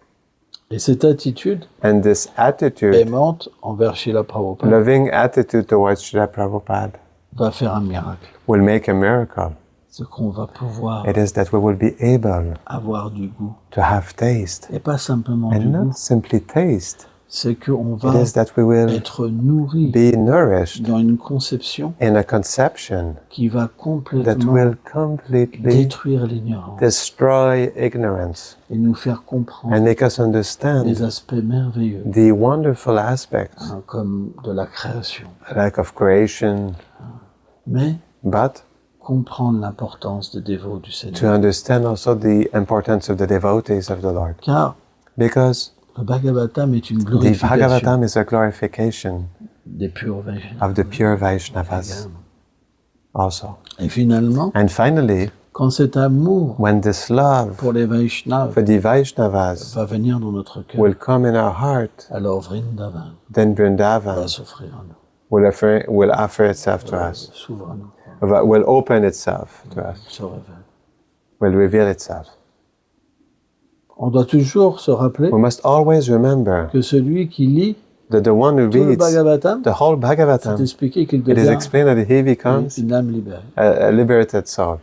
S3: Et cette attitude
S1: And this attitude,
S3: aimante envers Srila Prabhupada
S1: loving attitude towards Srila Prabhupada,
S3: va faire un miracle.
S1: will make a miracle.
S3: C'est qu'on va pouvoir
S1: It is that we will be able
S3: avoir du goût.
S1: to have taste.
S3: Et pas simplement du
S1: And not
S3: goût,
S1: simply taste.
S3: c'est qu'on
S1: It
S3: va
S1: is that we will
S3: être nourri
S1: be nourished
S3: dans une conception
S1: in a conception
S3: qui va
S1: that
S3: complètement
S1: will completely
S3: détruire l'ignorance
S1: destroy ignorance
S3: et nous faire comprendre
S1: and make us understand
S3: les aspects merveilleux,
S1: the wonderful aspects,
S3: hein, comme de la création.
S1: like of creation,
S3: Mais
S1: but
S3: comprendre l'importance des dévots du
S1: to
S3: Seigneur.
S1: understand also the importance of the devotees of the Lord.
S3: Car
S1: Because
S3: le Bhagavatam est une
S1: the
S3: glorification
S1: Bhagavatam is a glorification
S3: des purs Vaishnavas.
S1: of the pure Vaishnavas also.
S3: Et finalement,
S1: And finally,
S3: quand cet amour
S1: when this love
S3: pour les Vaishnavas
S1: for the Vaishnavas
S3: va venir dans notre cœur,
S1: will come in our heart,
S3: alors Vrindavan
S1: then
S3: va
S1: Vrindavan
S3: s'offrir à nous,
S1: will offer itself to us,
S3: s'ouvre à nous,
S1: will open itself to us,
S3: se révèle.
S1: will reveal itself.
S3: On doit toujours se rappeler
S1: We must always remember
S3: que celui qui lit
S1: that the one who
S3: tout le
S1: reads
S3: Bhagavatam,
S1: the whole
S3: c'est
S1: Bhagavatam,
S3: expliqué qu'il
S1: it is
S3: devient
S1: explained that he becomes
S3: une âme libérée.
S1: a liberated soul.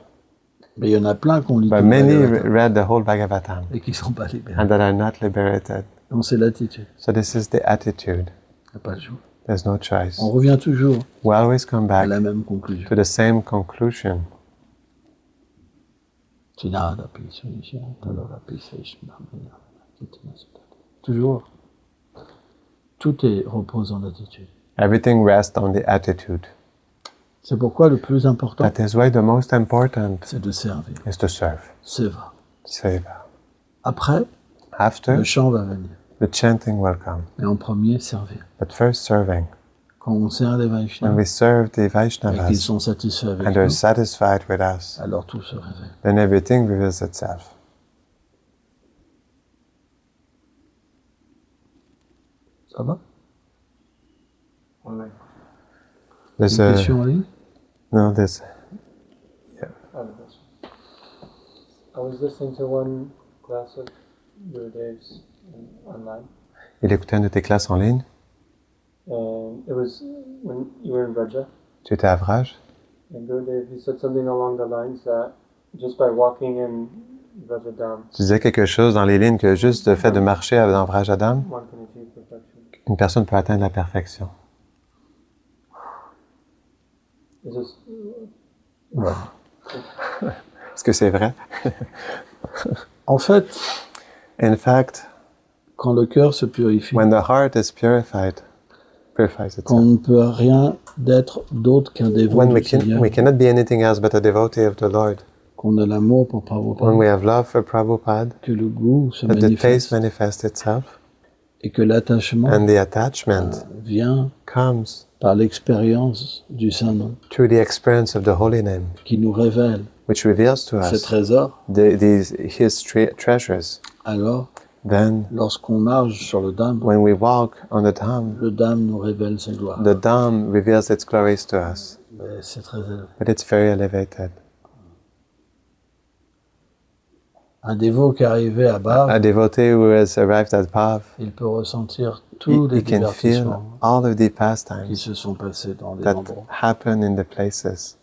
S3: Mais il y en a plein qui ont lu
S1: But
S3: tout le
S1: many
S3: Bhagavatam
S1: read the whole Bhagavatam
S3: et qui ne sont pas libérés.
S1: and that are not liberated.
S3: Donc c'est l'attitude.
S1: So this is the attitude.
S3: Il n'y a pas le choix.
S1: There's no choice.
S3: On revient toujours
S1: We always come
S3: à
S1: back
S3: la même conclusion.
S1: to the same conclusion.
S3: Toujours. Tout repose en attitude.
S1: Everything rests on the attitude.
S3: C'est pourquoi le plus important,
S1: That is why the most important
S3: c'est de servir.
S1: is to serve.
S3: Seva.
S1: Seva.
S3: Après,
S1: After,
S3: le chant va venir.
S1: the chanting will come.
S3: Mais en premier, servir.
S1: But first serving.
S3: Quand on sert les
S1: When
S3: Vaishnavas
S1: we serve the
S3: et qu'ils
S1: Vaishnavas
S3: sont satisfaits avec
S1: and they're
S3: nous,
S1: satisfied with us,
S3: alors tout se révèle.
S1: then everything reveals itself.
S3: Ça va?
S2: Online.
S1: There's
S3: Une
S1: a
S3: question en ligne?
S1: no. There's
S5: I was listening to one class of Gurudev's online,
S1: Il écoutait une de tes classes en ligne.
S5: and it was when you were in Vraja,
S1: Tu étais à Vraj.
S5: and Gurudev, he said something along the lines that just by walking in Vrajadam,
S1: Tu disais quelque chose dans les lignes que juste le fait de marcher dans Vrajadam,
S5: one can achieve perfection.
S1: une personne peut atteindre la perfection.
S5: Is this,
S3: Ouais.
S1: Est-ce que c'est vrai?
S3: En fait,
S1: In fact,
S3: quand le cœur se purifie,
S1: when the heart is purifies
S3: quand
S1: itself.
S3: on ne peut rien d'être d'autre qu'un dévot
S1: When
S3: du Seigneur,
S1: we cannot be anything else but a devotee of the Lord.
S3: qu'on a l'amour pour
S1: When
S3: Prabhupada,
S1: we have love for Prabhupada,
S3: que le goût se
S1: that the taste
S3: manifeste
S1: manifests itself,
S3: et que l'attachement
S1: and the attachment
S3: vient
S1: comes
S3: par l'expérience du Saint-Nom
S1: through the experience of the Holy Name,
S3: qui nous révèle
S1: which reveals to
S3: ces
S1: us
S3: trésors.
S1: His treasures.
S3: Alors,
S1: Then,
S3: lorsqu'on marche sur le Dham,
S1: when we walk on the Dham,
S3: le Dham nous révèle ses gloires.
S1: the Dham reveals its glories to us,
S3: Mais c'est très élevé.
S1: but it's very elevated.
S3: Un dévot qui est arrivé à Bhav,
S1: A devotee who has arrived at Bhav,
S3: il peut ressentir tous les
S1: he can feel
S3: divertissements
S1: all of the
S3: qui
S1: pastimes
S3: se sont passés dans les
S1: that
S3: endroits.
S1: happen in the places.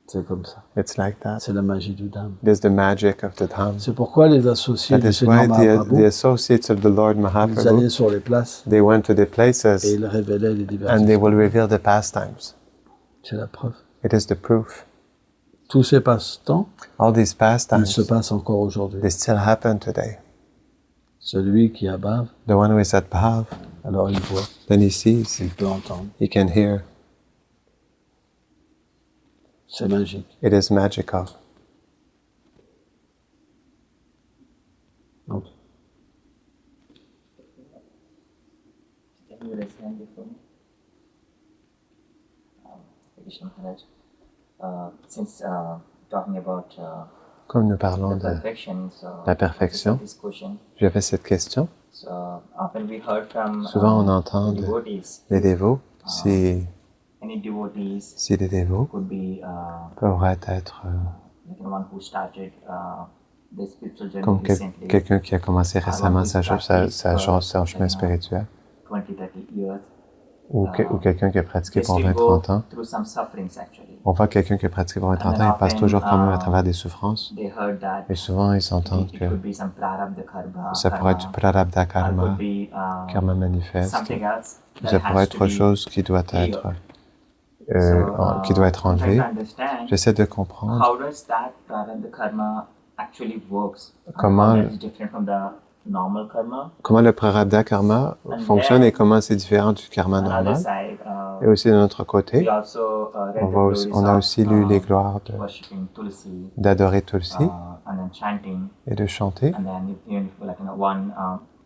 S3: C'est comme ça.
S1: It's like that.
S3: C'est la magie du Dham.
S1: It is the magic of the Dham.
S3: C'est pourquoi les associés
S1: That
S3: du
S1: is
S3: Seigneur
S1: why the
S3: Mahaprabhu,
S1: associates of the Lord
S3: ils allaient
S1: Mahaprabhu,
S3: sur les places
S1: they went to the
S3: et
S1: places
S3: ils révélaient les
S1: and they
S3: divertissements.
S1: will reveal the pastimes.
S3: C'est la preuve.
S1: It is the proof.
S3: Tous ces passe-temps,
S1: All these
S3: ils
S1: pastimes,
S3: se passent encore aujourd'hui.
S1: they still happen today.
S3: Celui qui est à Bhav,
S1: The one who is at Bhav,
S3: alors il voit,
S1: then he sees,
S3: il peut entendre.
S1: he can hear.
S3: C'est magique.
S1: It is magical.
S3: Donc,
S6: You raised hand before me. Krishna Maharaj. Since talking about
S1: Comme nous parlons
S6: the
S1: de
S6: perfection, so
S1: la perfection,
S6: this question.
S1: j'avais cette question.
S6: So often we heard from
S1: Souvent on entend
S6: devotees.
S1: les dévots, si
S6: Any devotees
S1: les dévots
S6: could be
S1: pourraient être
S6: like one who started the spiritual journey
S1: comme
S6: recently,
S1: quelqu'un qui a commencé récemment son chemin spirituel,
S6: 20-30 years.
S1: ou quelqu'un qui a pratiqué
S6: They
S1: pendant
S6: still
S1: 20-30
S6: go
S1: ans.
S6: through some sufferings actually.
S1: On voit quelqu'un qui a pratiqué pendant 30 ans, il passe toujours quand même à travers des souffrances.
S6: They heard that
S1: Et souvent, ils entendent
S6: it
S1: que
S6: could be some prarabdha karma,
S1: ça pourrait être du prarabdha
S6: or
S1: karma,
S6: could be
S1: karma manifeste.
S6: something else that
S1: Ça pourrait
S6: has
S1: être
S6: to
S1: autre
S6: be
S1: chose qui doit être, qui doit être
S6: I'm trying
S1: enlevé.
S6: to understand
S1: J'essaie de comprendre
S6: how does that prarabdha karma actually works. And
S1: Comment-
S6: how that is different from the normal karma.
S1: comment le prarabdha karma fonctionne et comment c'est différent du karma
S6: On the other
S1: normal.
S6: side,
S1: Et aussi de notre
S6: we
S1: côté,
S6: also read
S1: on a aussi lu les gloires
S6: worshipping Tulsi
S1: d'adorer Tulsi
S6: and then chanting,
S1: et de chanter.
S6: and then even if like one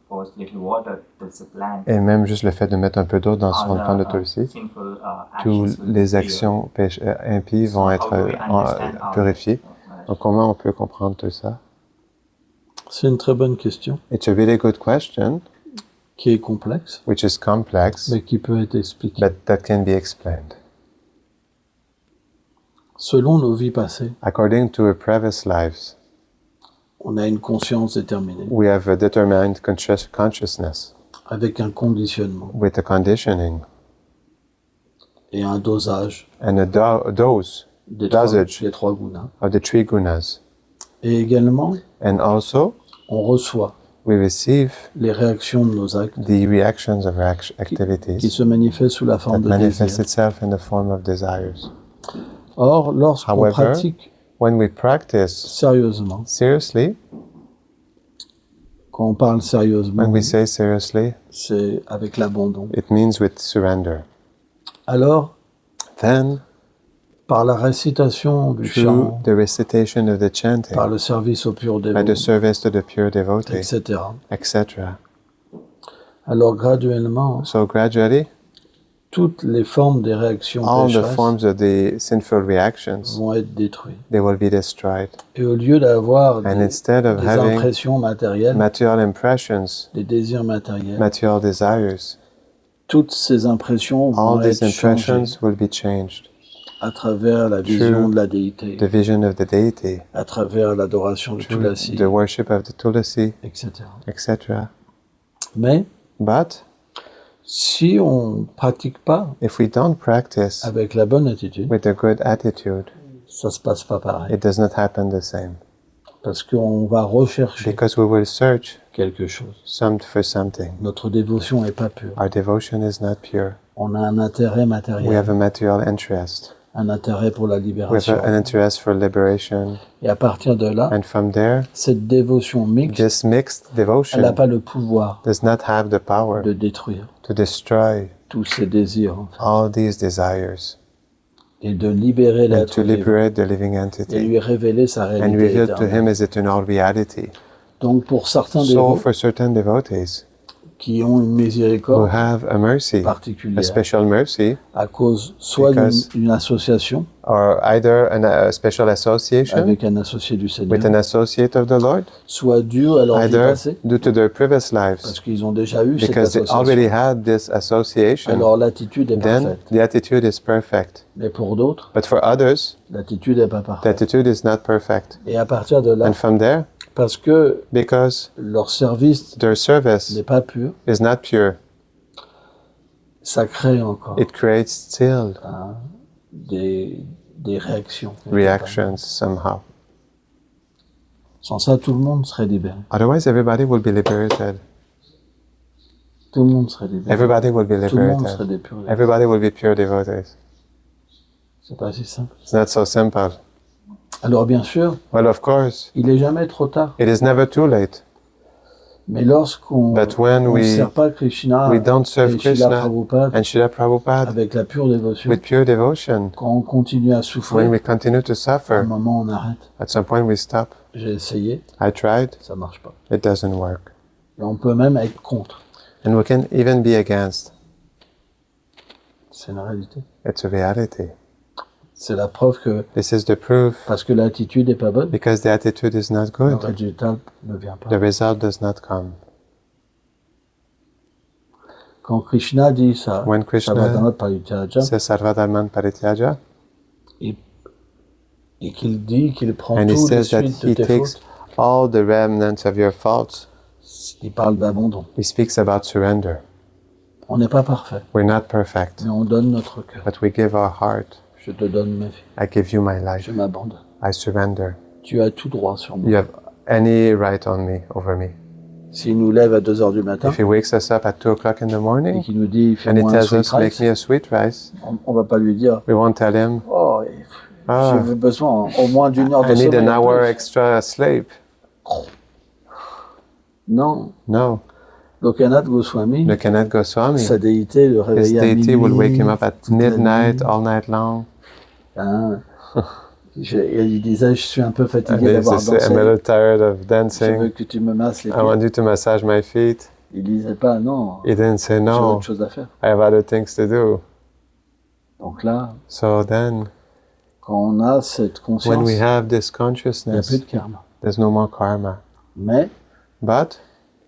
S6: pours little water Tulsi plant,
S1: Et même juste le fait de mettre un peu d'eau dans son
S6: all
S1: plant de
S6: the,
S1: Tulsi,
S6: sinful
S1: toutes
S6: actions will
S1: les
S6: disappear.
S1: actions impies vont
S6: So
S1: être
S6: how do we understand all
S1: purifiées.
S6: that?
S1: Donc comment on peut comprendre tout ça?
S3: c'est une très bonne question
S1: It's a really good question,
S3: qui est complexe,
S1: which is complex,
S3: mais qui peut être expliquée.
S1: but that can be explained.
S3: Selon nos vies passées,
S1: According to our previous lives,
S3: On a une conscience déterminée.
S1: We have a determined consciousness.
S3: Avec un conditionnement.
S1: With a conditioning.
S3: Et un dosage.
S1: And a dose. Dosage.
S3: Des trois gunas.
S1: Of the three gunas.
S3: Et également.
S1: And also.
S3: On reçoit.
S1: We receive.
S3: Les réactions de nos actes.
S1: The reactions of our activities.
S3: Qui se manifestent sous la forme de désirs.
S1: Manifest itself in the form of desires.
S3: Or, lorsqu'on pratique.
S1: When we practice
S3: sérieusement.
S1: Seriously.
S3: Quand on parle sérieusement.
S1: When we say seriously.
S3: C'est avec l'abandon.
S1: It means with surrender.
S3: Alors.
S1: Then.
S3: Par la récitation du chant.
S1: The recitation of the chanting.
S3: Par le service au pur dévot.
S1: By the service to the pure devotee.
S3: Etc.
S1: Etc.
S3: Alors graduellement.
S1: So gradually.
S3: Toutes les formes des réactions
S1: all the forms of the sinful reactions
S3: vont être détruites.
S1: They will be destroyed.
S3: Et au lieu d'avoir des
S1: impressions
S3: matérielles,
S1: material impressions,
S3: des désirs matériels,
S1: material desires,
S3: toutes ces impressions vont être changées
S1: will be changed
S3: à travers la vision de la déité,
S1: the vision of the deity,
S3: à travers l'adoration de Tulasi,
S1: the worship of the Tulasi,
S3: etc.
S1: etc.
S3: Mais
S1: but
S3: si on pratique pas
S1: if we don't practice
S3: avec la bonne attitude,
S1: with a good attitude,
S3: ça se passe pas pareil.
S1: It does not happen the same.
S3: Parce qu'on va rechercher
S1: because we will search
S3: quelque chose.
S1: For something.
S3: Notre dévotion est pas pure.
S1: Our devotion is not pure.
S3: On a un intérêt matériel.
S1: We have a material interest.
S3: Un intérêt pour la libération.
S1: We have an interest for liberation.
S3: Et à partir de là,
S1: and from there,
S3: cette dévotion mixte,
S1: this mixed devotion,
S3: elle n'a pas le pouvoir
S1: does not have the power
S3: de détruire
S1: to destroy
S3: tous ces désirs, en fait,
S1: all these desires,
S3: et de libérer l'être
S1: to liberate the living entity,
S3: et lui révéler sa réalité
S1: and reveal
S3: éternelle.
S1: to him his eternal reality.
S3: Donc pour certains
S1: for certain devotees
S3: qui ont une miséricorde
S1: who have a mercy,
S3: particulière,
S1: a special mercy,
S3: à cause soit d'une association,
S1: or either a special association
S3: avec un associé du Seigneur,
S1: with an associate of the Lord,
S3: soit dû à leur vie passée,
S1: due to their previous lives,
S3: parce qu'ils ont déjà eu cette
S1: because they
S3: association.
S1: already had this association.
S3: Alors l'attitude est
S1: Then
S3: parfaite.
S1: the attitude is perfect.
S3: Mais pour d'autres,
S1: but for others,
S3: l'attitude n'est pas
S1: the
S3: parfaite.
S1: attitude is not perfect.
S3: Et à partir de là,
S1: and from there,
S3: parce que
S1: because
S3: leur service
S1: their service
S3: n'est pas pur,
S1: is not pure,
S3: ça crée encore
S1: it creates still
S3: des réactions.
S1: Reactions somehow.
S3: Sans ça, tout le monde serait libéré.
S1: Otherwise, everybody will be liberated.
S3: Tout le monde serait libéré.
S1: Everybody will be liberated.
S3: Tout le monde serait des purs.
S1: Everybody will be pure devotees.
S3: C'est pas si simple.
S1: It's not so simple.
S3: Alors bien sûr,
S1: well, of course,
S3: il est jamais trop tard.
S1: It is never too late.
S3: Mais lorsqu'on ne sert pas Krishna,
S1: we don't serve Krishna
S3: Prabhupada,
S1: and Srila Prabhupada
S3: avec la pure dévotion,
S1: with pure devotion,
S3: quand on continue à souffrir,
S1: when we continue to suffer,
S3: à un moment on arrête.
S1: At some point we stop.
S3: J'ai essayé.
S1: I tried.
S3: Ça marche pas.
S1: It doesn't work.
S3: Et on peut même être contre.
S1: And we can even be against.
S3: C'est une réalité.
S1: It's a reality.
S3: C'est la preuve que.
S1: This is the proof.
S3: Parce que l'attitude n'est pas bonne.
S1: Because the attitude is not good.
S3: Le résultat ne vient pas.
S1: The result does not come.
S3: Quand Krishna dit ça,
S1: when Krishna says Sarvadharman Parityaja,
S3: et qu'il dit qu'il prend
S1: and
S3: tous les
S1: he says that
S3: suites de
S1: he
S3: tes
S1: takes
S3: fautes,
S1: all the remnants of your faults.
S3: Il parle d'abandon.
S1: He speaks about surrender.
S3: On n'est pas parfait.
S1: We're not perfect.
S3: Mais on donne notre cœur.
S1: But we give our heart.
S3: Je te donne ma vie.
S1: I give you my life.
S3: Je m'abandonne.
S1: I surrender.
S3: Tu as tout droit sur moi.
S1: You have any right on me, over me.
S3: S'il nous lève à 2h du matin,
S1: if he wakes us up at 2 o'clock in the morning,
S3: et qu'il nous dit,
S1: and he
S3: fais-moi un
S1: tells
S3: sweet
S1: us, make me a sweet rice,
S3: on va pas lui dire,
S1: we won't tell him,
S3: oh, j'ai besoin au moins d'une heure de
S1: I need
S3: sommeil.
S1: an hour extra sleep.
S3: Non.
S1: No.
S3: Lokanath Goswami,
S1: Lokanath Goswami,
S3: sa déité le réveillait à minuit.
S1: His deity will wake him up at midnight, all night long.
S3: Hein? Il disait, je suis un peu fatigué d'avoir dansé.
S1: I'm a little tired of dancing.
S3: Je veux que tu me masses les pieds.
S1: I want you to massage my feet.
S3: Il disait pas non.
S1: He didn't say
S3: J'ai
S1: no.
S3: autre chose à faire.
S1: I have other things to do.
S3: Donc là,
S1: so then,
S3: quand on a cette conscience,
S1: when we have this
S3: il n'y a
S1: consciousness,
S3: plus de karma.
S1: there's no more karma.
S3: But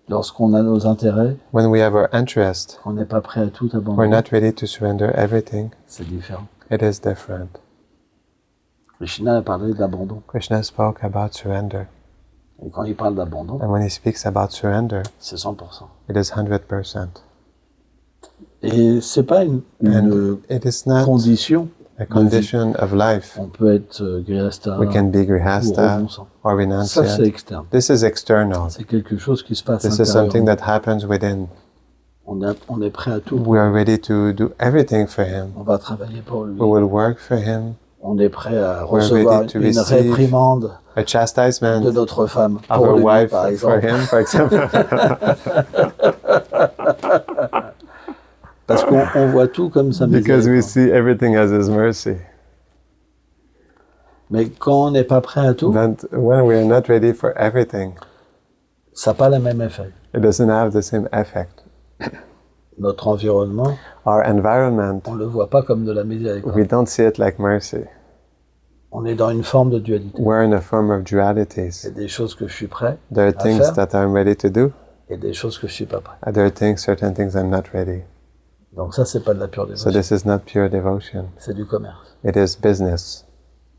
S3: lorsqu'on a nos intérêts,
S1: when we have our interest,
S3: on n'est pas prêt à tout abandonner.
S1: We're not ready to surrender everything.
S3: C'est différent.
S1: It is different.
S3: Krishna a parlé d'abandon.
S1: Krishna spoke about surrender.
S3: Et quand il parle d'abandon,
S1: And when he speaks about surrender,
S3: c'est 100%.
S1: it is 100%.
S3: Et c'est pas une
S1: It is not
S3: condition.
S1: a condition of life.
S3: On peut être grihasta
S1: We can be
S3: ou
S1: grihasta
S3: renonçant.
S1: or
S3: Ça, c'est
S1: renunciant.
S3: externe.
S1: This is external.
S3: C'est quelque chose qui se passe
S1: This is something
S3: intérieurement.
S1: that happens within.
S3: On est prêt à tout.
S1: We are ready to do everything for him.
S3: On va travailler pour lui.
S1: We will work for him.
S3: On est prêt à
S1: We're
S3: recevoir
S1: ready to
S3: une
S1: receive
S3: réprimande
S1: a chastisement
S3: de notre femme
S1: of
S3: pour
S1: our
S3: lui,
S1: wife
S3: par
S1: for
S3: exemple.
S1: him, for example.
S3: Parce qu'on voit tout comme sa
S1: Because we
S3: miséricorde.
S1: see everything as his mercy.
S3: Mais quand on n'est pas prêt à tout,
S1: But when we are not ready for everything,
S3: ça n'a pas le même effet.
S1: it doesn't have the same effect.
S3: Notre environnement,
S1: Our environment,
S3: on ne le voit pas comme de la miséricorde.
S1: we don't see it like mercy.
S3: On est dans une forme de dualité.
S1: We're in a form of
S3: Il y
S1: dualities.
S3: a des choses que je suis prêt
S1: There are
S3: à
S1: things
S3: faire
S1: that I'm ready to do,
S3: et des choses que je suis pas prêt.
S1: and there are certain things I'm not ready.
S3: Donc ça, c'est pas de la pure
S1: So
S3: dévotion.
S1: this is not pure devotion.
S3: C'est du commerce.
S1: It is business.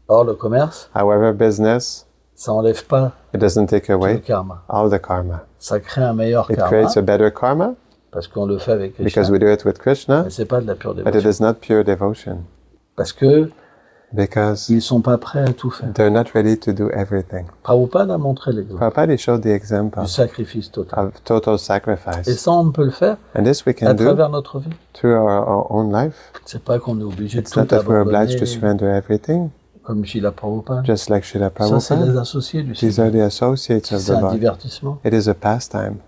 S3: Or, le commerce,
S1: However, business,
S3: ça enlève pas
S1: it doesn't take
S3: tout le
S1: away
S3: karma.
S1: all the karma.
S3: Ça crée un meilleur
S1: It
S3: karma
S1: creates a better karma
S3: parce qu'on le fait avec
S1: because
S3: Krishna.
S1: we do it with Krishna,
S3: Mais c'est pas de la pure
S1: but it
S3: dévotion.
S1: is not pure devotion
S3: Parce que
S1: because
S3: ils sont pas prêts à tout faire.
S1: they're not ready to do everything.
S3: Prabhupada a montré l'exemple
S1: Prabhupada showed the example
S3: du sacrifice total.
S1: of total
S3: Et
S1: sacrifice.
S3: ça, on peut le faire
S1: And this we
S3: à
S1: can do
S3: travers notre vie.
S1: through our own life.
S3: C'est pas qu'on est obligé de
S1: It's
S3: tout
S1: not that we're obliged to
S3: abandonner
S1: surrender everything,
S3: comme Srila Prabhupada.
S1: just like Srila
S3: Ça, c'est les
S1: Prabhupada.
S3: associés du
S1: These
S3: Seigneur.
S1: are the associates of
S3: C'est
S1: the
S3: un
S1: Lord.
S3: divertissement.
S1: It is a pastime.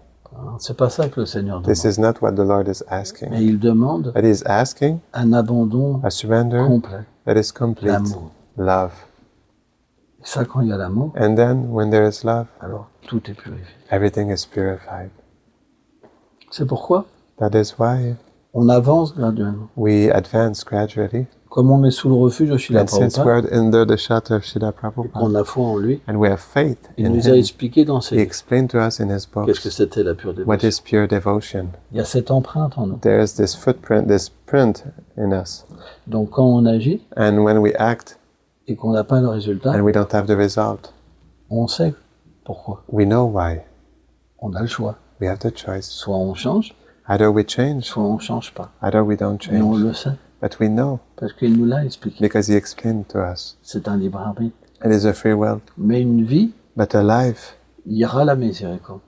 S3: C'est pas ça que le Seigneur
S1: This
S3: demande.
S1: is not what the Lord is asking.
S3: Mais il demande
S1: But He is asking
S3: un abandon
S1: a surrender
S3: complet.
S1: that is complete.
S3: L'amour.
S1: Love.
S3: Et ça, quand il y a l'amour,
S1: And then, when there is love,
S3: alors tout est purifié.
S1: everything is purified.
S3: C'est pourquoi
S1: That is why
S3: on avance graduellement.
S1: we advance gradually.
S3: Comme on est sous le refuge de Srila
S1: And since
S3: Prabhupada,
S1: we're under the shelter of Srila
S3: qu'on
S1: Prabhupada,
S3: a foi en lui,
S1: and we have faith
S3: il
S1: in
S3: nous a
S1: Him,
S3: expliqué dans
S1: He
S3: ses livres
S1: explained to us in His
S3: qu'est-ce que
S1: books
S3: c'était la pure
S1: what
S3: dévotion.
S1: is pure devotion.
S3: Il y a cette empreinte en nous.
S1: There is this footprint, this print in us.
S3: Donc quand on agit
S1: And when we act
S3: et qu'on n'a pas le résultat,
S1: and we don't have the result,
S3: on sait pourquoi.
S1: we know why.
S3: On a le choix.
S1: We have the choice.
S3: Soit on change,
S1: Either we change,
S3: soit on ne change pas.
S1: either we don't
S3: Mais on
S1: change.
S3: le sait,
S1: But we know
S3: parce qu'il nous l'a expliqué.
S1: because He explained to us.
S3: C'est un libre arbitre.
S1: It is a free will.
S3: Mais une vie,
S1: But a life,
S3: il y aura la miséricorde.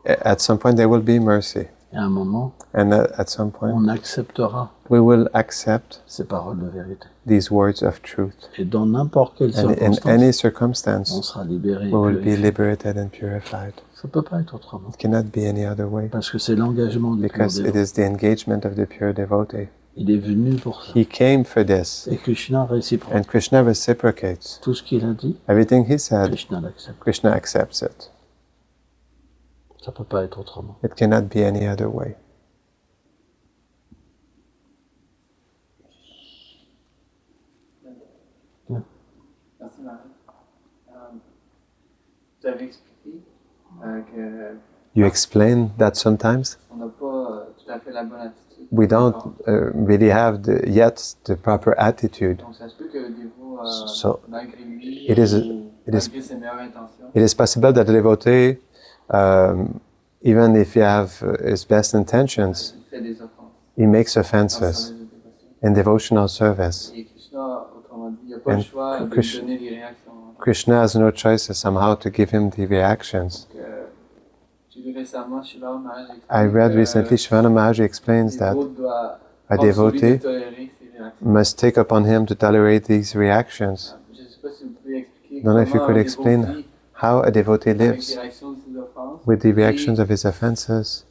S1: at some point there will be mercy.
S3: Et à un moment,
S1: And at some point
S3: on acceptera
S1: we will accept
S3: ces paroles de vérité.
S1: these words of truth.
S3: Et dans n'importe quelle
S1: And in
S3: circonstance,
S1: any
S3: on
S1: circumstance,
S3: sera libéré. et
S1: we will be
S3: purifié.
S1: liberated and purified.
S3: Ça ne peut pas être autrement.
S1: It cannot be any other way.
S3: Parce que c'est l'engagement du pur
S1: Because it
S3: dévot.
S1: is the engagement of the pure devotee.
S3: Il est venu pour ça.
S1: He came for this.
S3: Et Krishna réciproque.
S1: And Krishna reciprocates.
S3: Tout ce qu'il a dit,
S1: Everything He said,
S3: Krishna l'accepte.
S1: Krishna accepts it.
S3: Ça ne peut pas être autrement.
S1: It cannot be any other way.
S2: Merci Marie. Vous avez expliqué que
S1: You explain that sometimes
S2: on n'a pas tout à fait la bonne attitude.
S1: we don't really have yet the proper attitude.
S2: Donc ça se peut que le dévot,
S1: So,
S2: malgré lui,
S1: it is-
S2: ou
S1: it is-
S2: malgré ses meilleures intentions,
S1: It is possible that the devotee, even if he have his best intentions,
S2: il fait des offenses.
S1: he makes
S2: dans le
S1: offenses
S2: service de dévotion.
S1: in devotional service.
S2: Et Krishna, autrement dit, il n'y a pas le
S1: And
S2: choix de
S1: Krishna-
S2: lui donner des réactions.
S1: Krishna has no choice somehow to give him the reactions.
S2: Donc, j'ai lu récemment, Shiva Maharaj
S1: I read recently Shivana Maharaj explains that a devotee must take upon him to tolerate these reactions.
S2: Je ne sais pas si vous pouvez expliquer
S1: Don't know if you
S2: comment
S1: could
S2: un
S1: explain
S2: dévot
S1: how a devotee
S2: vit avec
S1: lives
S2: les réactions de ses offenses,
S1: with the
S2: et
S1: reactions of his offenses.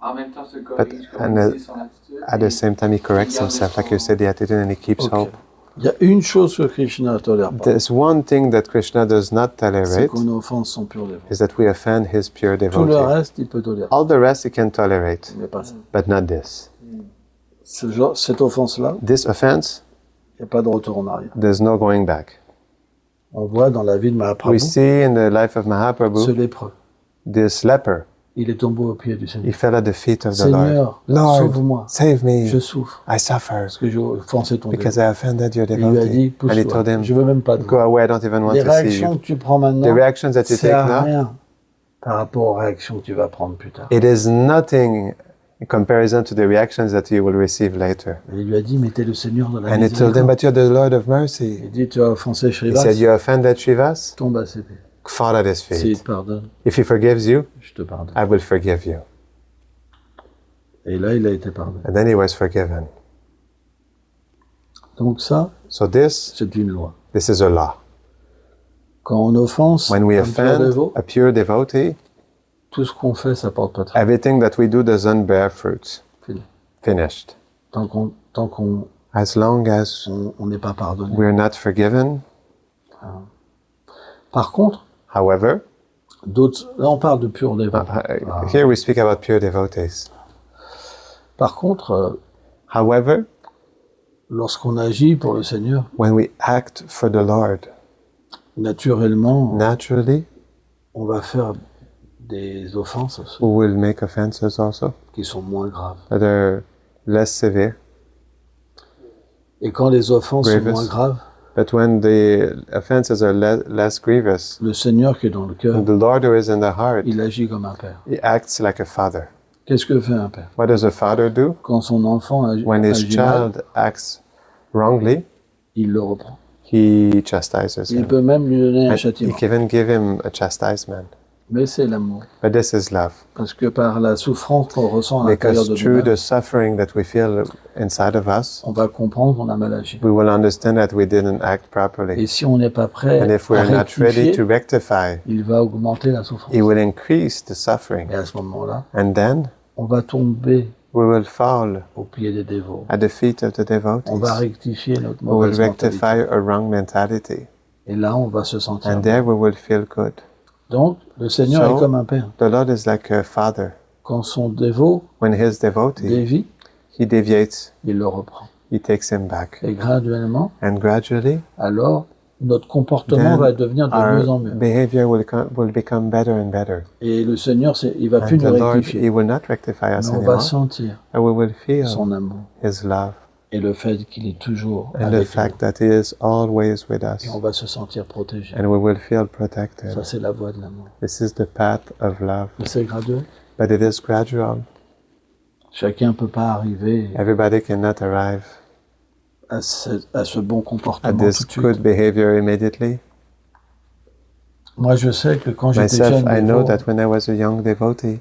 S2: en même temps se corrige,
S1: and,
S2: comme dit son attitude,
S1: At the same time, he corrects himself, like you said, the attitude, and he keeps
S3: Ok.
S1: hope.
S3: Il y a une chose que Krishna ne tolère pas,
S1: There's one thing that Krishna does not
S3: c'est
S1: tolerate,
S3: qu'on offense son pur dévot.
S1: is that we offend his pure
S3: Tout le
S1: devotee.
S3: reste, il peut tolérer.
S1: All the rest he can tolerate,
S3: Mais pas ça.
S1: but not this.
S3: Cette offense-là,
S1: This offense,
S3: il n'y a pas de retour en arrière.
S1: there's no going back.
S3: On voit dans la vie de
S1: We
S3: Mahaprabhu,
S1: see in the life of
S3: ce
S1: Mahaprabhu,
S3: lépreux,
S1: this leper,
S3: il est tombé aux pieds du
S1: he
S3: Seigneur.
S1: fell at the feet of the Lord.
S3: Seigneur,
S1: Lord,
S3: sauve-moi,
S1: save me,
S3: je souffre,
S1: I suffer,
S3: parce que j'ai offensé ton
S1: because
S3: dévot.
S1: I offended your
S3: Il lui a dit,
S1: devotee. And he told
S3: pousse-toi,
S1: him,
S3: je veux même pas de
S1: go away, I don't even want
S3: Les
S1: to see
S3: réactions
S1: you.
S3: que tu prends
S1: The
S3: maintenant,
S1: reactions that you
S3: c'est
S1: take
S3: à
S1: now,
S3: rien. par rapport aux réactions que tu vas prendre plus tard.
S1: It is nothing in comparison to the reactions that you will receive later.
S3: Et il lui a dit, mais t'es le Seigneur de la
S1: And he told him,
S3: miséricorde.
S1: but you're the Lord of mercy.
S3: Il dit, tu as offensé
S1: He
S3: Shrivas,
S1: said, you offended Shrivas?
S3: tombe à ses pieds.
S1: Fall at his
S3: S'il
S1: feet.
S3: te pardonne,
S1: If he forgives you,
S3: je te pardonne.
S1: I will forgive you.
S3: Et là, il a été pardonné.
S1: And then he was forgiven.
S3: Donc ça,
S1: So this
S3: c'est une loi.
S1: is a law.
S3: Quand on offense
S1: When we
S3: un pur
S1: offend
S3: dévot,
S1: a pure devotee,
S3: tout ce qu'on fait, ça porte pas de fruit.
S1: everything that we do doesn't bear fruit.
S3: Fini.
S1: Finished.
S3: Tant qu'on
S1: As long as
S3: on n'est pas pardonné.
S1: we're not forgiven.
S3: Par contre,
S1: However,
S3: d'autres, là on parle de pur dévot.
S1: here we speak about pure devotees.
S3: Par contre,
S1: However,
S3: lorsqu'on agit pour le Seigneur,
S1: when we act for the Lord,
S3: naturellement,
S1: naturally,
S3: on va faire des offenses aussi,
S1: we will make offenses also
S3: qui sont moins graves.
S1: that are less severe.
S3: Et quand les offenses sont
S1: Grievous.
S3: moins graves,
S1: But when the offenses are less grievous,
S3: le Seigneur qui est dans le cœur,
S1: and the Lord who is in the heart,
S3: il agit comme un père.
S1: he acts like a father.
S3: Qu'est-ce que fait un père?
S1: What does a father do?
S3: Quand son enfant
S1: When his
S3: agit mal,
S1: child acts wrongly,
S3: il le reprend.
S1: he chastises
S3: Il
S1: him.
S3: peut même lui donner un
S1: And he
S3: châtiment.
S1: can even give him a chastisement.
S3: Mais c'est l'amour.
S1: But this is love.
S3: Parce que par la souffrance qu'on ressent à l'intérieur
S1: Because
S3: de
S1: through
S3: nous-mêmes,
S1: the suffering that we feel inside of us,
S3: on va comprendre qu'on a mal agi.
S1: we will understand that we didn't act
S3: Et
S1: properly.
S3: si on n'est pas prêt
S1: And if
S3: à
S1: we're not ready
S3: rectifier,
S1: to rectify,
S3: il va augmenter la souffrance.
S1: it will increase the suffering.
S3: Et à ce moment-là,
S1: And then
S3: on va tomber
S1: we will fall
S3: au pied des dévots.
S1: at the feet of the
S3: On va
S1: devotees.
S3: rectifier notre
S1: We will
S3: mauvaise mentalité.
S1: rectify a wrong mentality.
S3: Et là, on va se sentir
S1: And
S3: bien.
S1: there we will feel good.
S3: Donc, le Seigneur
S1: So,
S3: est comme un père.
S1: The Lord is like a father.
S3: Quand son dévot
S1: When his devotee,
S3: dévie,
S1: he deviates,
S3: il le reprend.
S1: he takes him back.
S3: Et graduellement,
S1: And gradually,
S3: alors, notre comportement
S1: then
S3: va devenir de mieux en
S1: our
S3: mieux.
S1: behavior will become better and better.
S3: Et le Seigneur, il va plus
S1: And the
S3: nous
S1: Lord,
S3: rectifier.
S1: he will not rectify
S3: Mais
S1: us
S3: on va
S1: anymore.
S3: sentir
S1: And we will feel
S3: son amour
S1: his love
S3: et le fait qu'il est toujours
S1: and the
S3: avec nous.
S1: fact that he is always with us.
S3: Et on va se sentir protégé.
S1: And we will feel protected.
S3: Ça, c'est la voie de l'amour.
S1: This is the path of love.
S3: Mais c'est graduel.
S1: But it is gradual.
S3: Chacun ne peut pas arriver
S1: Everybody cannot arrive
S3: à ce bon
S1: at
S3: comportement
S1: this
S3: tout de suite.
S1: good behavior immediately.
S3: Moi, je sais que quand j'étais
S1: Myself,
S3: jeune
S1: I know
S3: dévot,
S1: that when I was a young devotee,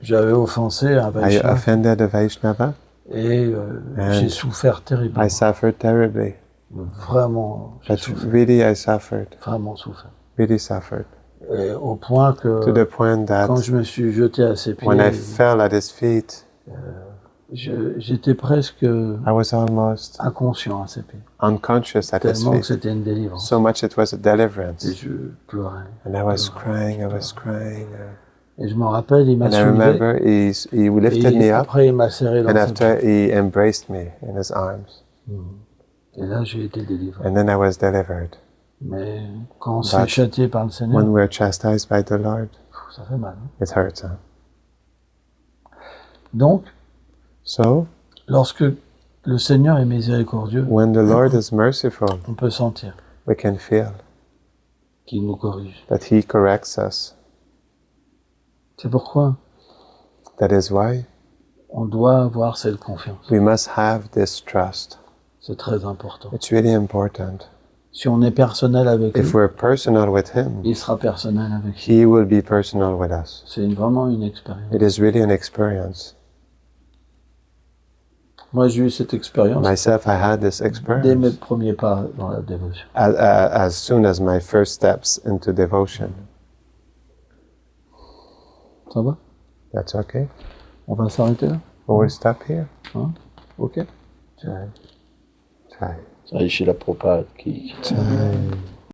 S3: j'avais offensé un
S1: I
S3: Vaishnava
S1: offended a Vaishnava.
S3: et j'ai souffert terriblement.
S1: I suffered terribly.
S3: Vraiment, j'ai
S1: But
S3: souffert.
S1: really, I suffered.
S3: Vraiment souffert.
S1: Really suffered.
S3: Et au point
S1: To
S3: que
S1: the point that
S3: quand je me suis jeté à ses pieds,
S1: when I fell at his feet,
S3: j'étais presque
S1: I was almost
S3: inconscient à ses pieds.
S1: unconscious at his
S3: Tellement que
S1: feet.
S3: c'était une délivrance.
S1: So much it was a
S3: Et
S1: deliverance.
S3: je pleurais.
S1: And I was crying, I was crying.
S3: Et je me rappelle, il m'a
S1: And I
S3: soulevé.
S1: remember he lifted
S3: Et
S1: me up,
S3: après, il m'a serré dans
S1: and
S3: ses
S1: after
S3: bras.
S1: he embraced me in his arms.
S3: Et là, j'ai été délivré.
S1: And then I was delivered.
S3: Mais quand on
S1: But
S3: s'est châtié par le Seigneur,
S1: When we're chastised by the Lord,
S3: ça fait mal. Hein.
S1: it hurts. Huh?
S3: Donc,
S1: So,
S3: lorsque le Seigneur est miséricordieux,
S1: when the Lord is merciful,
S3: on peut sentir
S1: we can feel
S3: qu'il nous corrige.
S1: that He corrects us.
S3: C'est pourquoi
S1: That is why
S3: on doit avoir cette confiance.
S1: we must have this trust.
S3: C'est très important.
S1: It's really important.
S3: Si on est personnel avec
S1: If
S3: lui,
S1: we're personal with Him,
S3: il sera personnel avec lui.
S1: He will be personal with us.
S3: C'est vraiment une expérience.
S1: It is really an experience.
S3: Moi, j'ai eu cette expérience
S1: Myself, I had this
S3: dès mes
S1: experience
S3: premiers pas dans la dévotion.
S1: as soon as my first steps into devotion.
S3: Ça va?
S1: That's okay.
S3: On va s'arrêter là?
S1: We will stop here.
S3: Hein? Ok.
S1: Try.
S3: Ça y est, chez la propade qui...
S1: Try.